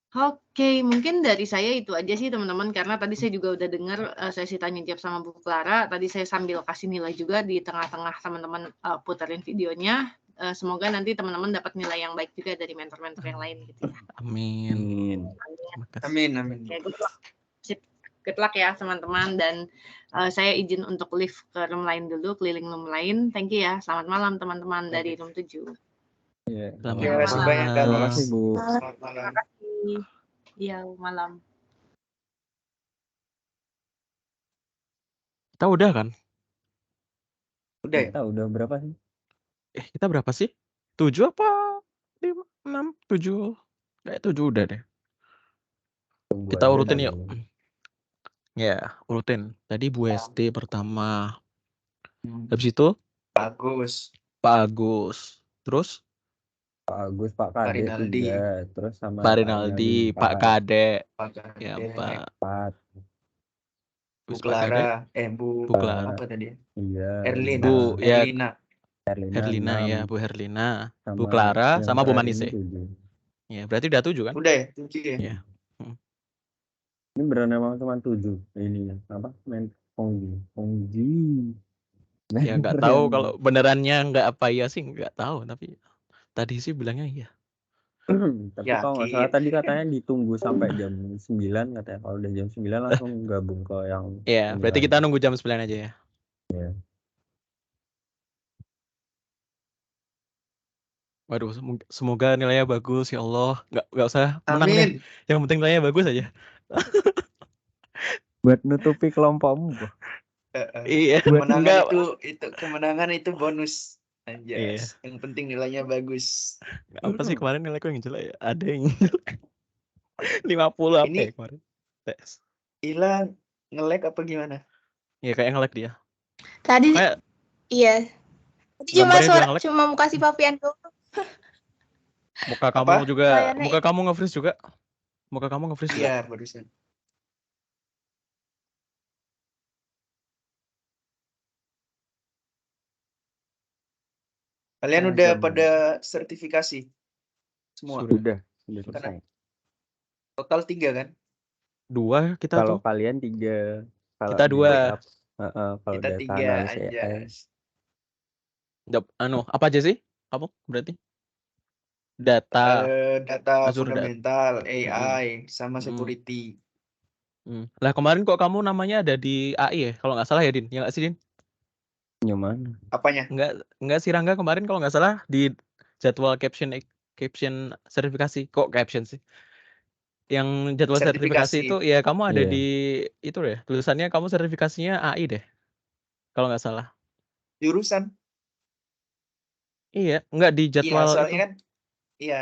S12: Oke, mungkin dari saya itu aja sih teman-teman, karena tadi saya juga udah dengar sesi tanya jawab sama Bu Clara. Tadi saya sambil kasih nilai juga di tengah-tengah teman-teman puterin videonya. Semoga nanti teman-teman dapat nilai yang baik juga dari mentor-mentor yang lain gitu ya.
S2: Amin.
S3: Amin.
S12: Oke, good luck ya teman-teman, dan saya izin untuk live ke room lain dulu, keliling room lain. Thank you ya. Selamat malam teman-teman dari room 7.
S2: Selamat
S3: Terima kasih banyak Kak.
S2: malam.
S3: Selamat malam.
S12: Terima kasih. Iya, malam.
S2: Kita udah kan?
S3: Udah ya?
S5: Kita udah berapa sih?
S2: Kita berapa sih? 7 apa? 5, 6, 7. Kayak 7 udah deh.
S5: Tunggu
S2: Kita
S5: aja
S2: urutin
S5: kali
S2: yuk.
S5: ya.
S2: Ya, urutin. Tadi Bu SD pertama. Habis itu
S3: Bagus.
S2: Pak Agus. Terus
S5: Pak Agus, Pak Kade
S3: Rinaldi.
S5: 3, terus sama
S2: Pak
S5: Pak
S2: Rinaldi,
S5: 4.
S2: Pak Kade.
S3: Pak Kade.
S2: Ya, Pak.
S5: 4.
S3: Bu
S2: Terus Pak Kade.
S3: Clara. Bu
S2: Clara.
S3: apa tadi?
S5: Iya.
S3: Erlina.
S2: Bu ya
S3: Erlina.
S2: Herlina ya,
S5: 6.
S2: Bu Herlina, Bu
S5: Sama
S2: Clara,
S5: yang
S2: sama Bu
S5: terakhir
S2: Manise.
S5: ini 7.
S2: Ya, berarti udah 7 kan?
S3: Udah ya? 7 ya?
S2: Iya.
S5: Ini beneran emang cuma 7 ini apa? Pongji.
S2: Ya nggak tahu kalau benerannya nggak apa ya sih, nggak tahu, tapi tadi sih bilangnya iya.
S5: Tapi kalau nggak salah tadi katanya ditunggu sampai jam 9 katanya. Kalau udah jam 9 langsung gabung ke yang
S2: Iya,
S5: ini
S2: berarti
S5: lagi.
S2: kita nunggu jam 9 aja ya.
S5: Iya.
S2: Waduh, semoga nilainya bagus ya Allah. Nggak usah menang deh. Yang penting nilainya bagus aja.
S5: Buat nutupi kelompokmu.
S2: Iya.
S3: Kemenangan itu bonus.
S2: Iya.
S3: Yang penting nilainya bagus.
S2: Apa sih kemarin nilaiku yang jelek ya? Ada yang jelek. 50 apa ya kemarin? Tes.
S3: Hilang nge-lag apa gimana?
S2: Iya kayak nge-lag dia.
S4: Tadi iya. Tadi cuma mau kasih Papian doang.
S2: Muka kamu juga, muka kamu nge-freeze juga. Muka kamu nge-freeze juga.
S3: Iya, barusan. Kalian udah pada sertifikasi semua?
S5: Sudah selesai.
S3: Total 3 kan?
S2: 2 kita
S5: kalau
S2: tuh.
S5: Kalian 3.
S2: Kita 2.
S5: Kalau
S3: kita 3 aja.
S2: Apa aja sih kamu berarti? Data
S3: fundamental, AI, sama security.
S2: Lah kemarin kok kamu namanya ada di AI ya? Kalau nggak salah ya Din? Ya nggak sih Din?
S5: Yang mana?
S3: Apanya?
S2: Nggak si Rangga kemarin kalau nggak salah di jadwal caption sertifikasi. Kok caption sih? Yang jadwal sertifikasi itu ya kamu ada di itu deh. Tulisannya kamu sertifikasinya AI deh. Kalau nggak salah.
S3: Jurusan?
S2: Iya, nggak di jadwal
S3: itu.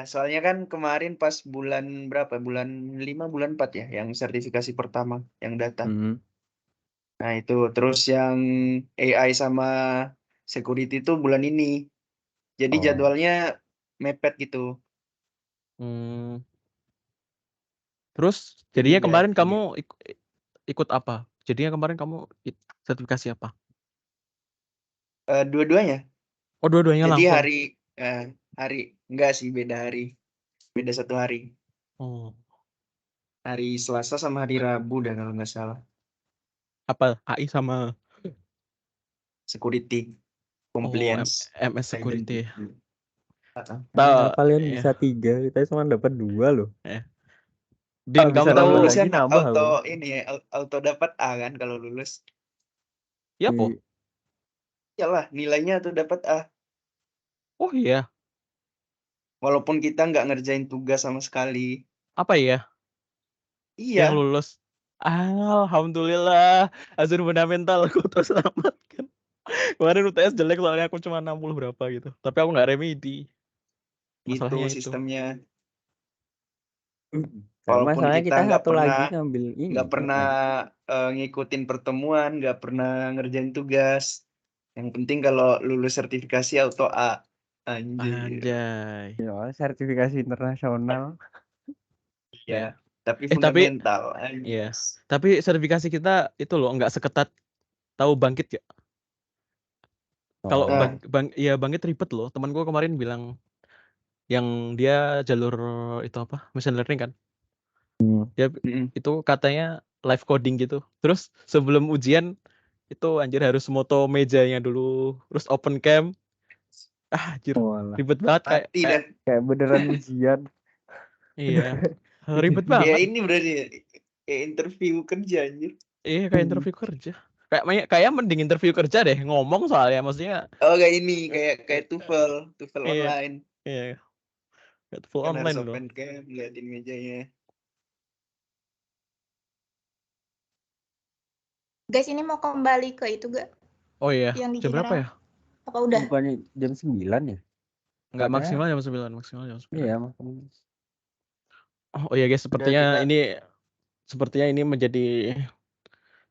S3: Soalnya kan kemarin pas bulan berapa? Bulan 5, bulan 4 ya, yang sertifikasi pertama, yang data. Nah itu, terus yang AI sama security itu bulan ini. Jadi jadwalnya mepet gitu.
S2: Terus jadinya kemarin kamu ikut apa? Jadinya kemarin kamu sertifikasi apa?
S3: Dua-duanya.
S2: Oh, dua-duanya
S3: jadi
S2: langsung.
S3: Jadi hari enggak sih, beda hari. Beda 1 hari.
S2: Oh.
S3: Hari Selasa sama hari Rabu dah kalau nggak salah.
S2: Apa? AI sama
S3: security, compliance,
S2: MS security.
S5: Kalian bisa 3, kita cuma dapat 2 loh.
S2: Din, kamu tahu
S5: lagi nambah
S3: auto dapat A kan kalau lulus.
S2: Iya, Po.
S3: Iyalah, nilainya tuh dapat A.
S2: Oh iya.
S3: walaupun kita nggak ngerjain tugas sama sekali.
S2: Apa ya? Yang
S3: Iya,
S2: lulus. Alhamdulillah. Azur fundamental aku terselamatkan. Kemarin UTS jelek soalnya aku cuma 60 berapa gitu. Tapi aku nggak remedi.
S3: gitu
S2: Masalahnya itu.
S3: sistemnya.
S5: Nah,
S3: Walaupun
S5: masalahnya
S3: kita
S5: kita
S3: nggak
S5: satu lagi
S3: pernah
S5: ngambil ini.
S3: nggak pernah ngikutin pertemuan, nggak pernah ngerjain tugas. Yang penting kalau lulus sertifikasi auto A. Anjir.
S2: Anjay.
S5: Ya, sertifikasi internasional.
S3: Ya, tapi
S2: tapi
S3: fundamental.
S2: iya. Tapi sertifikasi kita itu loh nggak seketat tahu Bangkit ya. Kalau
S5: Oh.
S2: ya Bangkit ribet loh. Teman gue kemarin bilang yang dia jalur itu apa? Machine learning kan. Dia itu katanya live coding gitu. Terus sebelum ujian itu anjir harus moto mejanya dulu, terus open cam. Anjir, ribet banget
S5: kayak beneran ujian.
S2: Iya. Ribet banget.
S3: Kayak ini berarti kayak interview kerja anjir.
S2: Iya, kayak interview kerja. Kayak mending interview kerja deh, ngomong soalnya maksudnya.
S3: Oh, kayak ini, kayak TOEFL
S2: Iya.
S3: online.
S2: Iya. Kayak TOEFL
S3: Kan
S2: online
S3: harus
S2: loh.
S3: open cam, liatin mejanya.
S4: Guys, ini mau kembali ke itu gak?
S2: Oh iya,
S4: Yang di
S2: jam berapa ya?
S4: Apa udah?
S5: Bukannya jam 9 ya?
S2: Enggak, maksimal jam 9, maksimal jam 9.
S5: Iya, maksimal.
S2: Oh iya guys, sepertinya ini menjadi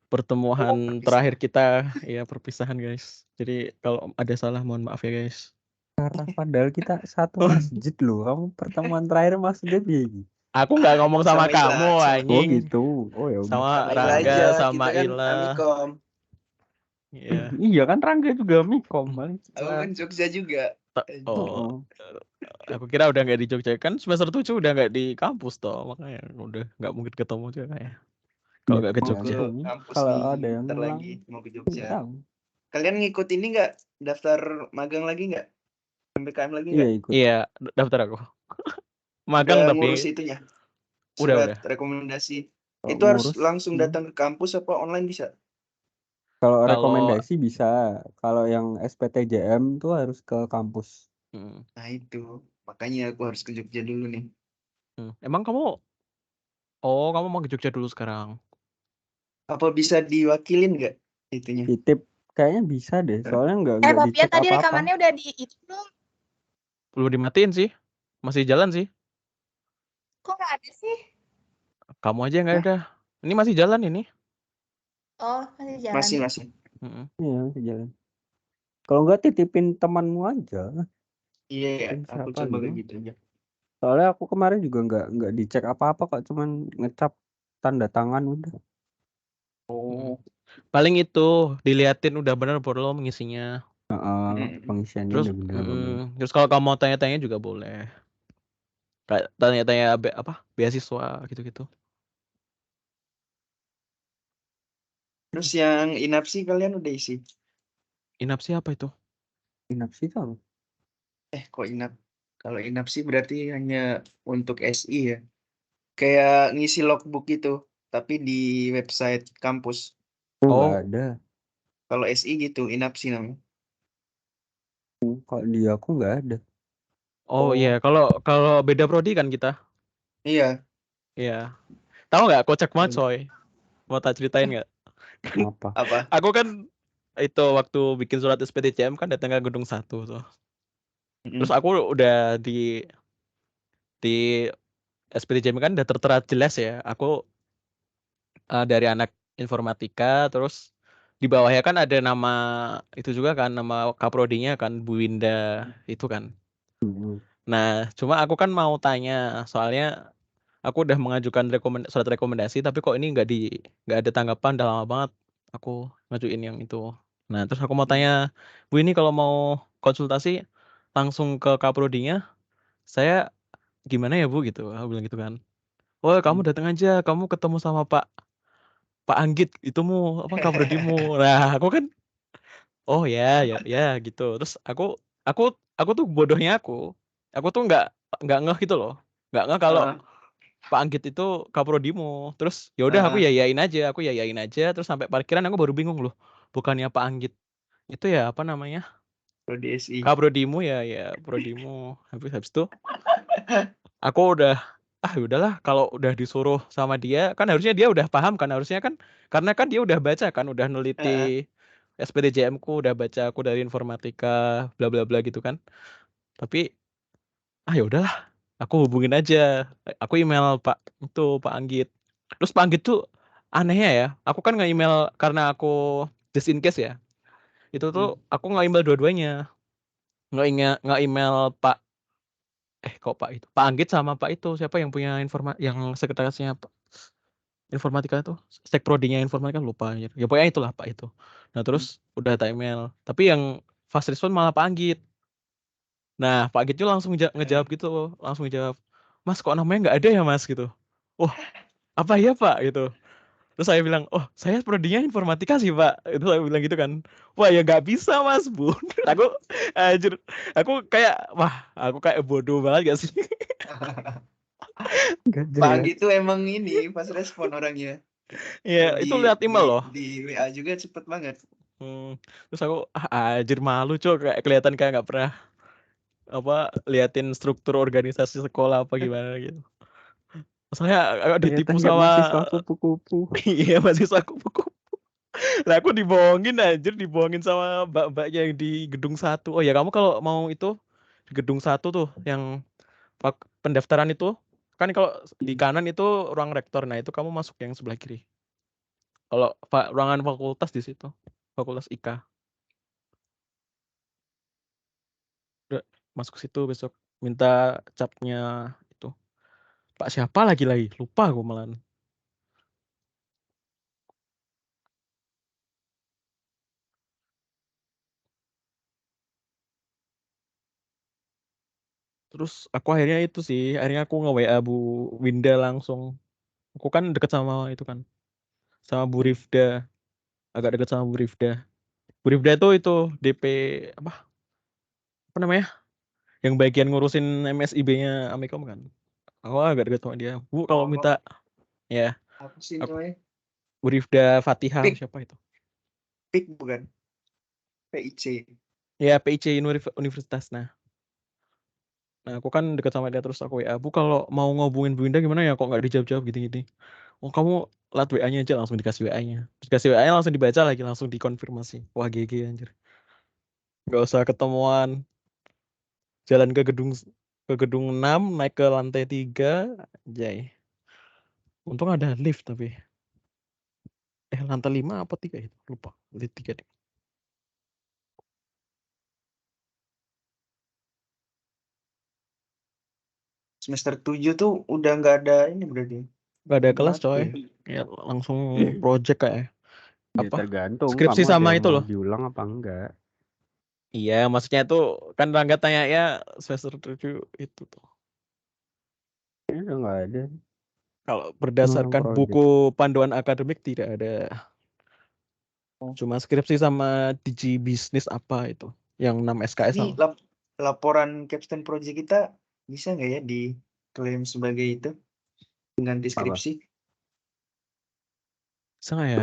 S2: pertemuan terakhir kita, ya perpisahan guys. Jadi kalau ada salah mohon maaf ya guys.
S5: Karena padahal kita satu masjid loh. Kamu pertemuan terakhir maksudnya begini.
S2: Aku nggak ngomong sama kamu anjing.
S5: Oh gitu. Oh ya.
S2: Sama
S3: Ila
S2: Rangga,
S3: aja,
S2: sama
S3: kita kan
S2: Ila.
S3: Amikom.
S2: Iya.
S5: Iya kan Rangga juga Amikom.
S3: Aku kan Jogja juga.
S2: Oh. Aku kira udah nggak di Jogja, kan semester 7 udah nggak di kampus toh, makanya udah nggak mungkin ketemu juga kayak. Kalau nggak ke Jogja.
S5: Kalau ada yang
S3: bentar
S5: ulang,
S3: lagi mau ke Jogja. Kalian ngikut ini nggak? Daftar magang lagi nggak? MBKM lagi nggak?
S2: Iya, daftar aku. Magang
S3: Udah
S2: tapi
S3: ngurus itunya.
S2: udah.
S3: Rekomendasi.
S5: Oh,
S3: Itu harus langsung datang ke kampus apa online bisa?
S5: Kalau rekomendasi bisa. Kalau yang SPTJM tuh harus ke kampus.
S3: Nah itu. Makanya aku harus ke Jogja dulu nih.
S2: Emang kamu mau ke Jogja dulu sekarang?
S3: Apa bisa diwakilin nggak itunya?
S5: Titip kayaknya bisa deh. Soalnya nggak
S4: Pak
S5: dicek
S4: Pian tadi
S5: apa-apa.
S4: rekamannya udah di itu belum?
S2: Belum dimatiin sih. Masih jalan sih.
S4: Kok nggak ada sih?
S2: Kamu aja nggak ada. Ini masih jalan ini.
S4: Oh, masih jalan.
S3: Masih.
S5: Iya, masih jalan. Kalau nggak titipin temanmu aja.
S3: Iya, aku coba kayak gitu aja.
S5: Soalnya aku kemarin juga nggak dicek apa-apa kok, cuman ngecap tanda tangan udah.
S3: Oh.
S2: Paling itu diliatin udah benar baru lo mengisinya.
S5: Pengisiannya
S2: Terus,
S5: udah benar.
S2: terus kalau kamu mau tanya-tanya juga boleh. Kayak tanya-tanya beasiswa gitu-gitu.
S3: Terus yang inapsi kalian udah isi?
S2: Inapsi apa itu?
S5: Inapsi itu apa?
S3: Kok inap? Kalau inapsi berarti hanya untuk SI ya. Kayak ngisi logbook itu, tapi di website kampus.
S5: Oh, nggak ada.
S3: Kalau SI gitu, inapsi namanya.
S5: Kalau di aku nggak ada.
S2: Oh iya, kalau beda prodi kan kita.
S3: Iya.
S2: Iya. Tahu nggak kocak banget coy? Mau tak ceritain nggak?
S3: Apa?
S2: Aku kan itu waktu bikin surat SPTJM kan datang ke gedung 1 tuh. Terus aku udah di SPTJM kan udah tertera jelas ya. Aku dari anak informatika, terus di bawahnya kan ada nama itu juga kan, nama kaprodinya kan Bu Winda itu kan. Nah, cuma aku kan mau tanya soalnya aku udah mengajukan surat rekomendasi tapi kok ini nggak ada tanggapan, udah lama banget aku ngajuin yang itu. Nah, terus aku mau tanya, Bu ini kalau mau konsultasi langsung ke kaprodinya, saya gimana ya Bu gitu, aku bilang gitu kan. Oh kamu datang aja, kamu ketemu sama Pak Anggit, itumu apa kaprodimu. Nah, aku kan oh ya gitu. Terus aku tuh bodohnya aku tuh nggak ngeh gitu loh. Nggak ngeh kalau Pak Anggit itu kaprodimu. Terus ya udah aku yayain aja, terus sampai parkiran aku baru bingung loh. Bukannya Pak Anggit itu ya apa namanya?
S3: Prodi SI.
S2: Prodimu ya prodimu. Habis itu aku udah udahlah kalau udah disuruh sama dia kan harusnya dia udah paham kan harusnya kan karena kan dia udah baca kan udah neliti SPTJM ku udah baca aku dari informatika bla bla bla gitu kan. Tapi ya udahlah aku hubungin aja. Aku email Pak Anggit. Terus Pak Anggit tuh anehnya ya. Aku kan nge-email karena aku just in case ya. Itu tuh aku nge-email dua-duanya. Nge-email Pak Pak Anggit sama Pak itu siapa yang punya yang sekretarisnya Pak informatika itu stek prodinya informatika lupa anjir. Ya pokoknya itulah Pak itu. Nah terus udah tak email. Tapi yang fast respon malah Pak Anggit. Nah Pak Anggit tuh langsung ngejawab gitu. Langsung jawab, Mas kok namanya nggak ada ya Mas gitu. Oh apa ya Pak gitu. Terus saya bilang, oh saya prodinya informatika sih Pak. Itu saya bilang gitu kan. Wah ya nggak bisa Mas Bun. Aku kayak aku kayak bodoh banget gak sih.
S3: Pak Anggi itu emang ini pas respon orangnya.
S2: Iya itu lihat email loh.
S3: Di WA juga cepet banget.
S2: Terus aku malu cok kayak kelihatan kayak nggak pernah liatin struktur organisasi sekolah apa gimana gitu. Soalnya ditipu sama
S5: mahasiswa kupu-kupu.
S2: Iya mahasiswa kupu-kupu. Lah aku dibohongin sama mbak-mbaknya yang di gedung 1. Oh ya kamu kalau mau itu di gedung 1 tuh yang pendaftaran itu kan kalau di kanan itu ruang rektor. Nah itu kamu masuk yang sebelah kiri. Kalau ruangan fakultas di situ. Fakultas IK. Udah masuk situ besok minta capnya itu. Pak siapa lagi lupa aku malah. Terus aku akhirnya aku nge-WA Bu Winda langsung. Aku kan deket sama itu kan. Sama Bu Rifda. Agak deket sama Bu Rifda. Bu Rifda itu DP apa namanya? Yang bagian ngurusin MSIB-nya Amikom kan. Aku agak deket sama dia. Bu kalau minta ya.
S3: Apa sih namanya?
S2: Bu Rifda Fatihah siapa itu?
S3: PIC bukan? PIC.
S2: Ya PIC Universitas. Nah aku kan deket sama dia terus aku WA, Bu kalau mau ngobungin Bu Winda gimana ya kok nggak dijawab-jawab gini-gini. Oh kamu lihat WA-nya aja langsung dikasih WA-nya. Terus kasih WA-nya langsung dibaca lagi langsung dikonfirmasi. Wah GG anjir. Gak usah ketemuan. Jalan ke gedung 6 naik ke lantai 3 jay. Untung ada lift tapi. Lantai 5 apa 3 itu? Lupa. Lantai 3 deh.
S3: Semester 7 tuh udah nggak ada ini berarti.
S2: Gak ada kelas coy. Ya langsung project kayak.
S5: Ya tergantung
S2: skripsi
S5: kamu
S2: sama
S5: ada
S2: itu loh.
S5: diulang apa enggak.
S2: Iya, maksudnya itu kan Rangga tanya ya semester 7 itu tuh.
S5: Ya enggak ada.
S2: Kalau berdasarkan buku panduan akademik tidak ada. Cuma skripsi sama Digi bisnis apa itu yang 6 SKS.
S3: Ini laporan capstone project kita bisa nggak ya diklaim sebagai itu dengan deskripsi?
S2: Bisa nggak ya?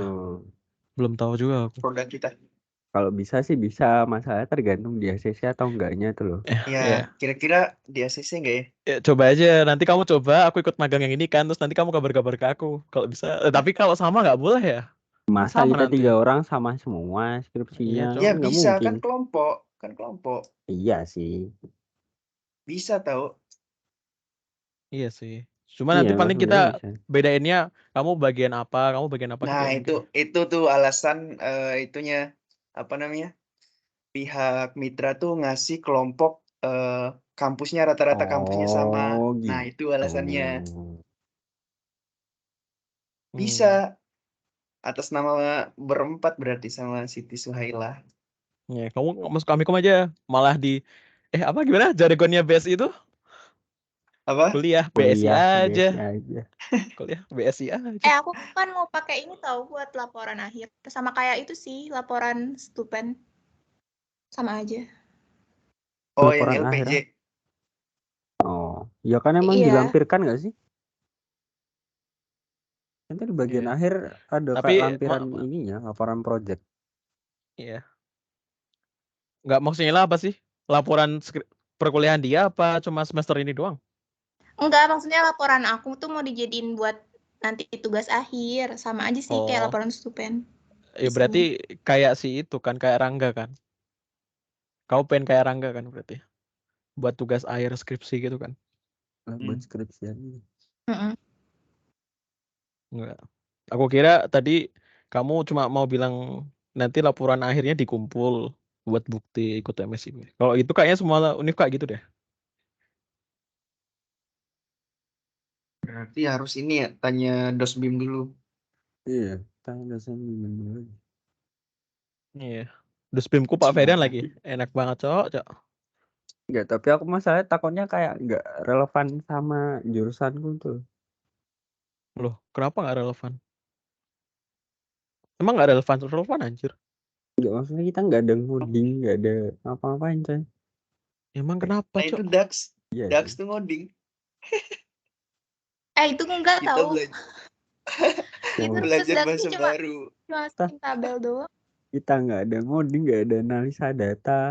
S2: Belum tahu juga aku.
S3: Produk kita.
S5: Kalau bisa sih bisa, masalahnya tergantung di ACC atau enggaknya tuh loh.
S3: Ya, kira-kira di ACC nggak ya?
S2: Ya, coba aja, nanti kamu coba, aku ikut magang yang ini kan, terus nanti kamu kabar-kabar ke aku, kalau bisa. Tapi kalau sama nggak boleh ya?
S5: Masa kita nanti 3 orang sama semua skripsinya?
S3: Ya
S5: nggak
S3: bisa,
S5: mungkin.
S3: kan kelompok.
S5: Iya sih.
S3: Bisa tahu.
S2: Iya sih. Cuma nanti paling kita bedainnya, kamu bagian apa.
S3: Nah
S2: gitu,
S3: itu tuh alasan itunya apa namanya? Pihak mitra tuh ngasih kelompok kampusnya rata-rata kampusnya sama.
S5: Gitu.
S3: Nah itu alasannya. Bisa atas nama berempat berarti sama Siti Suhaila.
S2: Ya, kamu masuk Amikom aja, malah gimana jargonnya BSI itu?
S3: Apa?
S2: Kuliah BSI aja.
S5: Kuliah
S2: BSI aja.
S4: Aku kan mau pakai ini tahu buat laporan akhir. Sama kayak itu sih, laporan stupen. Sama aja.
S3: Oh,
S5: laporan
S3: yang LPJ.
S5: Akhir. Oh, ya kan emang dilampirkan nggak sih? Nanti di bagian akhir ada kayak lampiran ininya, laporan project.
S2: Iya. Nggak, maksudnya Ila apa sih? Laporan perkuliahan dia apa cuma semester ini doang?
S4: Enggak, maksudnya laporan aku tuh mau dijadiin buat nanti tugas akhir. Sama aja sih kayak
S2: Oh,
S4: laporan stupen
S2: ya
S4: di
S2: berarti
S4: sini.
S2: kayak si itu kan, kayak Rangga kan? Kau pengen kayak Rangga kan berarti? Buat tugas akhir skripsi gitu kan?
S5: Buat skripsian.
S2: Enggak. Aku kira tadi kamu cuma mau bilang nanti laporan akhirnya dikumpul buat bukti ikut MSI. Kalau itu kayaknya semua univ kayak gitu deh.
S3: Berarti harus ini ya, tanya Dosbim dulu.
S5: Iya, tanya dosen dulu.
S2: Iya. Dusbimku Pak Ferdian lagi. Enak banget, Cok.
S5: Enggak, tapi aku masalahnya takutnya kayak enggak relevan sama jurusanku tuh.
S2: Loh, kenapa nggak relevan? Emang nggak relevan anjir?
S5: Enggak, maksudnya kita enggak ada ngoding, enggak ada apa-apain, coy.
S2: Emang kenapa,
S3: Nah,
S2: Cok?
S3: itu Dax.
S5: Iya,
S3: Dax tuh ngoding.
S4: Itu enggak
S3: Kita
S4: tahu.
S3: belajar
S4: Itu
S3: belajar
S4: Dax
S3: bahasa
S4: cuma
S3: baru.
S4: masukin tabel doang.
S5: Kita enggak ada ngoding, enggak ada analisa data.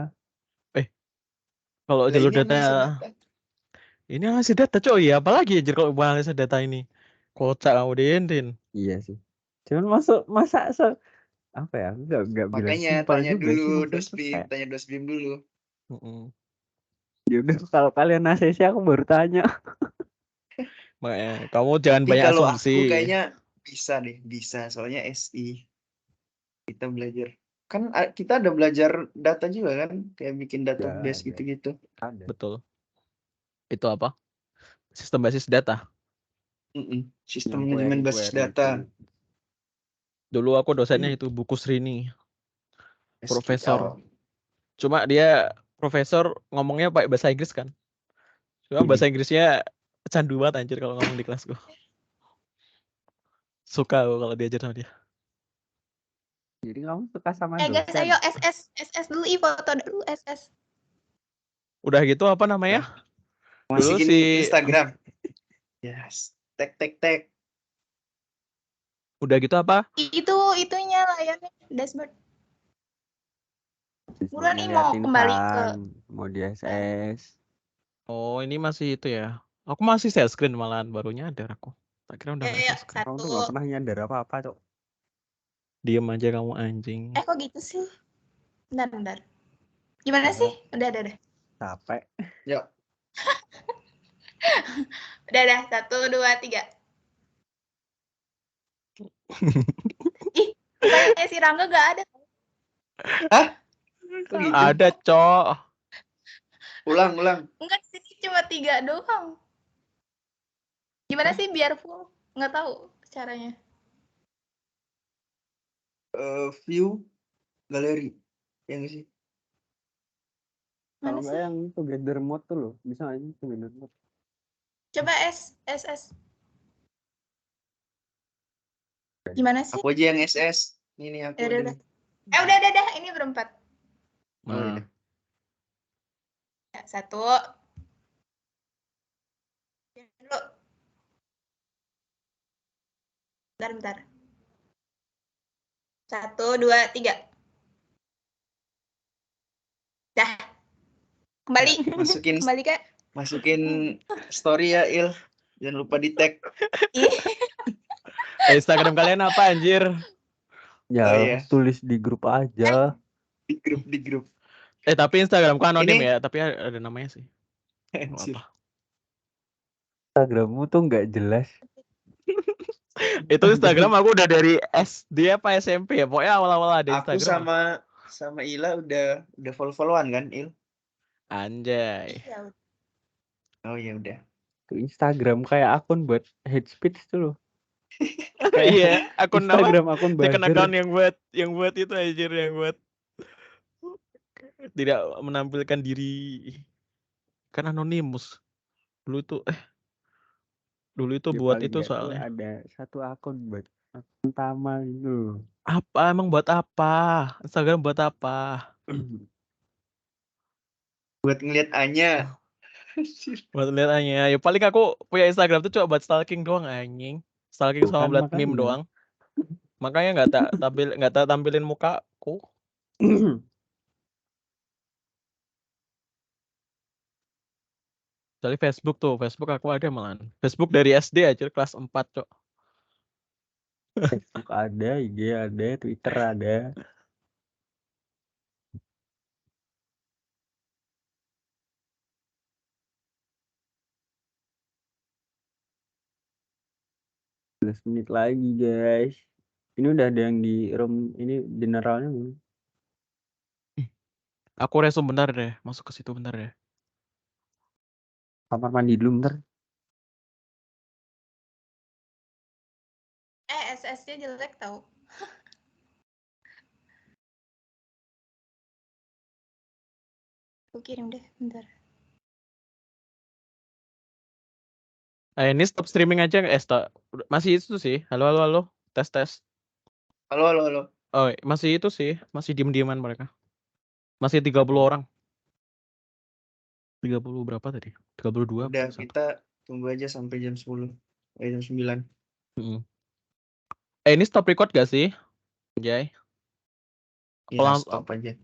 S2: Kalau
S3: Lah,
S2: jalur
S3: ini
S2: data,
S3: analisa data.
S2: ini analisa data, Cok. Iya, apalagi anjir kalau bukan analisa data ini. Kocak kamu, Din.
S5: Iya sih. Cuman masa apa ya? Enggak bilang
S3: Makanya
S5: simpel
S3: tanya
S5: juga sih,
S3: dulu
S5: maksudnya tuh
S3: Dosbim,
S5: kayak,
S3: tanya Dosbim dulu.
S5: ya udah kalau kalian ACC aku baru tanya.
S2: Makanya, kamu jangan
S3: Tapi
S2: banyak
S3: kalau
S2: asumsi.
S3: aku kayaknya bisa deh, bisa. Soalnya SI. Kita belajar. Kan kita ada belajar data juga kan? Kayak bikin database
S5: Ada.
S3: gitu-gitu.
S5: Ada.
S2: Betul. Itu apa? Sistem basis data.
S3: Sistem
S5: Yang
S3: manajemen
S5: query
S3: basis data.
S2: Dulu aku dosennya itu buku Srini. Profesor.
S3: SQL.
S2: Cuma dia profesor ngomongnya pakai bahasa Inggris kan. Cuma bahasa Inggrisnya candu banget anjir kalau ngomong di kelasku. Suka aku kalau diajar sama dia.
S5: Jadi kamu suka sama
S4: Guys,
S5: dosen?
S4: ayo SS dulu, foto dulu SS.
S2: Udah gitu apa namanya? Dulu
S3: Masukin
S2: si
S3: Instagram. Yes. Tag.
S2: udah gitu apa?
S4: Itunya layarnya dashboard. Buruan nih mau kembali ke
S5: mau di SS.
S2: Oh, ini masih itu ya. Aku masih share screen malahan, baru nyadar aku. Tak kira udah nggak share screen.
S5: Kamu tuh nggak pernah nyadar apa-apa, Cok.
S2: Diem aja kamu anjing.
S4: kok gitu sih? Bentar. Gimana sih? Udah.
S5: Capek.
S3: Yuk.
S4: Udah. 1, 2, 3. Ih, mukanya si Rangga gak ada.
S3: Hah? Kok gitu?
S2: Ada, Cok.
S3: Ulang.
S4: Enggak, sini cuma 3 doang. Gimana sih biar full? Nggak tahu caranya.
S3: View galeri. Yang sih.
S5: Kalau nggak yang together mode tuh loh, bisa aja together mode.
S4: Coba SS. Gimana sih?
S3: Aku aja yang SS. Ini aku.
S4: Udah. Udah. Ini berempat.
S3: Iya.
S4: 1. Dulu. Bentar. 1, 2, 3. Dah. Kembali. Kembali Kak.
S3: Masukin story ya, Il. Jangan lupa di tag.
S2: Instagram kalian apa anjir?
S5: Ya, tulis di grup aja.
S3: Di grup.
S2: Tapi Instagramku anonim ya, tapi ada namanya sih. Apa?
S5: Instagrammu tuh nggak jelas.
S2: Itu Instagram aku udah dari SD apa SMP ya, pokoknya awal-awal ada Instagram.
S3: Aku sama Ila udah follow-followan kan, Il?
S2: Anjay.
S3: Oh ya udah.
S5: Tuh Instagram kayak akun buat hate speech tuh loh.
S2: Iya, akun
S5: Instagram
S2: nama,
S5: akun
S2: second
S5: buzzer.
S2: account yang buat itu anjir, yang buat tidak menampilkan diri kan anonimus. Dulu itu
S5: Ya,
S2: buat
S5: paling
S2: itu
S5: nggak tuh
S2: soalnya.
S5: ada satu akun buat akun utama gitu.
S2: Apa emang buat apa? Instagram buat apa?
S3: Buat ngeliat Anya.
S2: Buat lihat Anya. Ya paling aku punya Instagram tuh cuma buat stalking doang anjing. Stalking sama buat meme doang. Makanya nggak tak tampilin mukaku. Kecuali Facebook tuh, Facebook aku ada malahan. Facebook dari SD aja kelas 4, Cok.
S5: Facebook ada, IG ada, Twitter ada. Menit lagi guys. Ini udah ada yang di room ini generalnya belum?
S2: Aku resume bentar deh, masuk ke situ bentar deh.
S5: Kamar mandi dulu bentar.
S4: SS-nya jelek tau. Aku kirim deh, bentar.
S2: Ini stop streaming aja masih itu sih. Halo halo halo. Tes tes.
S3: Halo, halo, halo.
S2: Oh, masih itu sih, masih diem-dieman mereka. Masih 30 orang. 30 berapa tadi? 32.
S3: Udah, kita tunggu aja sampai jam 10. Jam 9.
S2: Ini stop record gak sih? Jay?
S3: Ya, stop aja.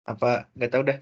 S3: Apa, nggak tahu dah.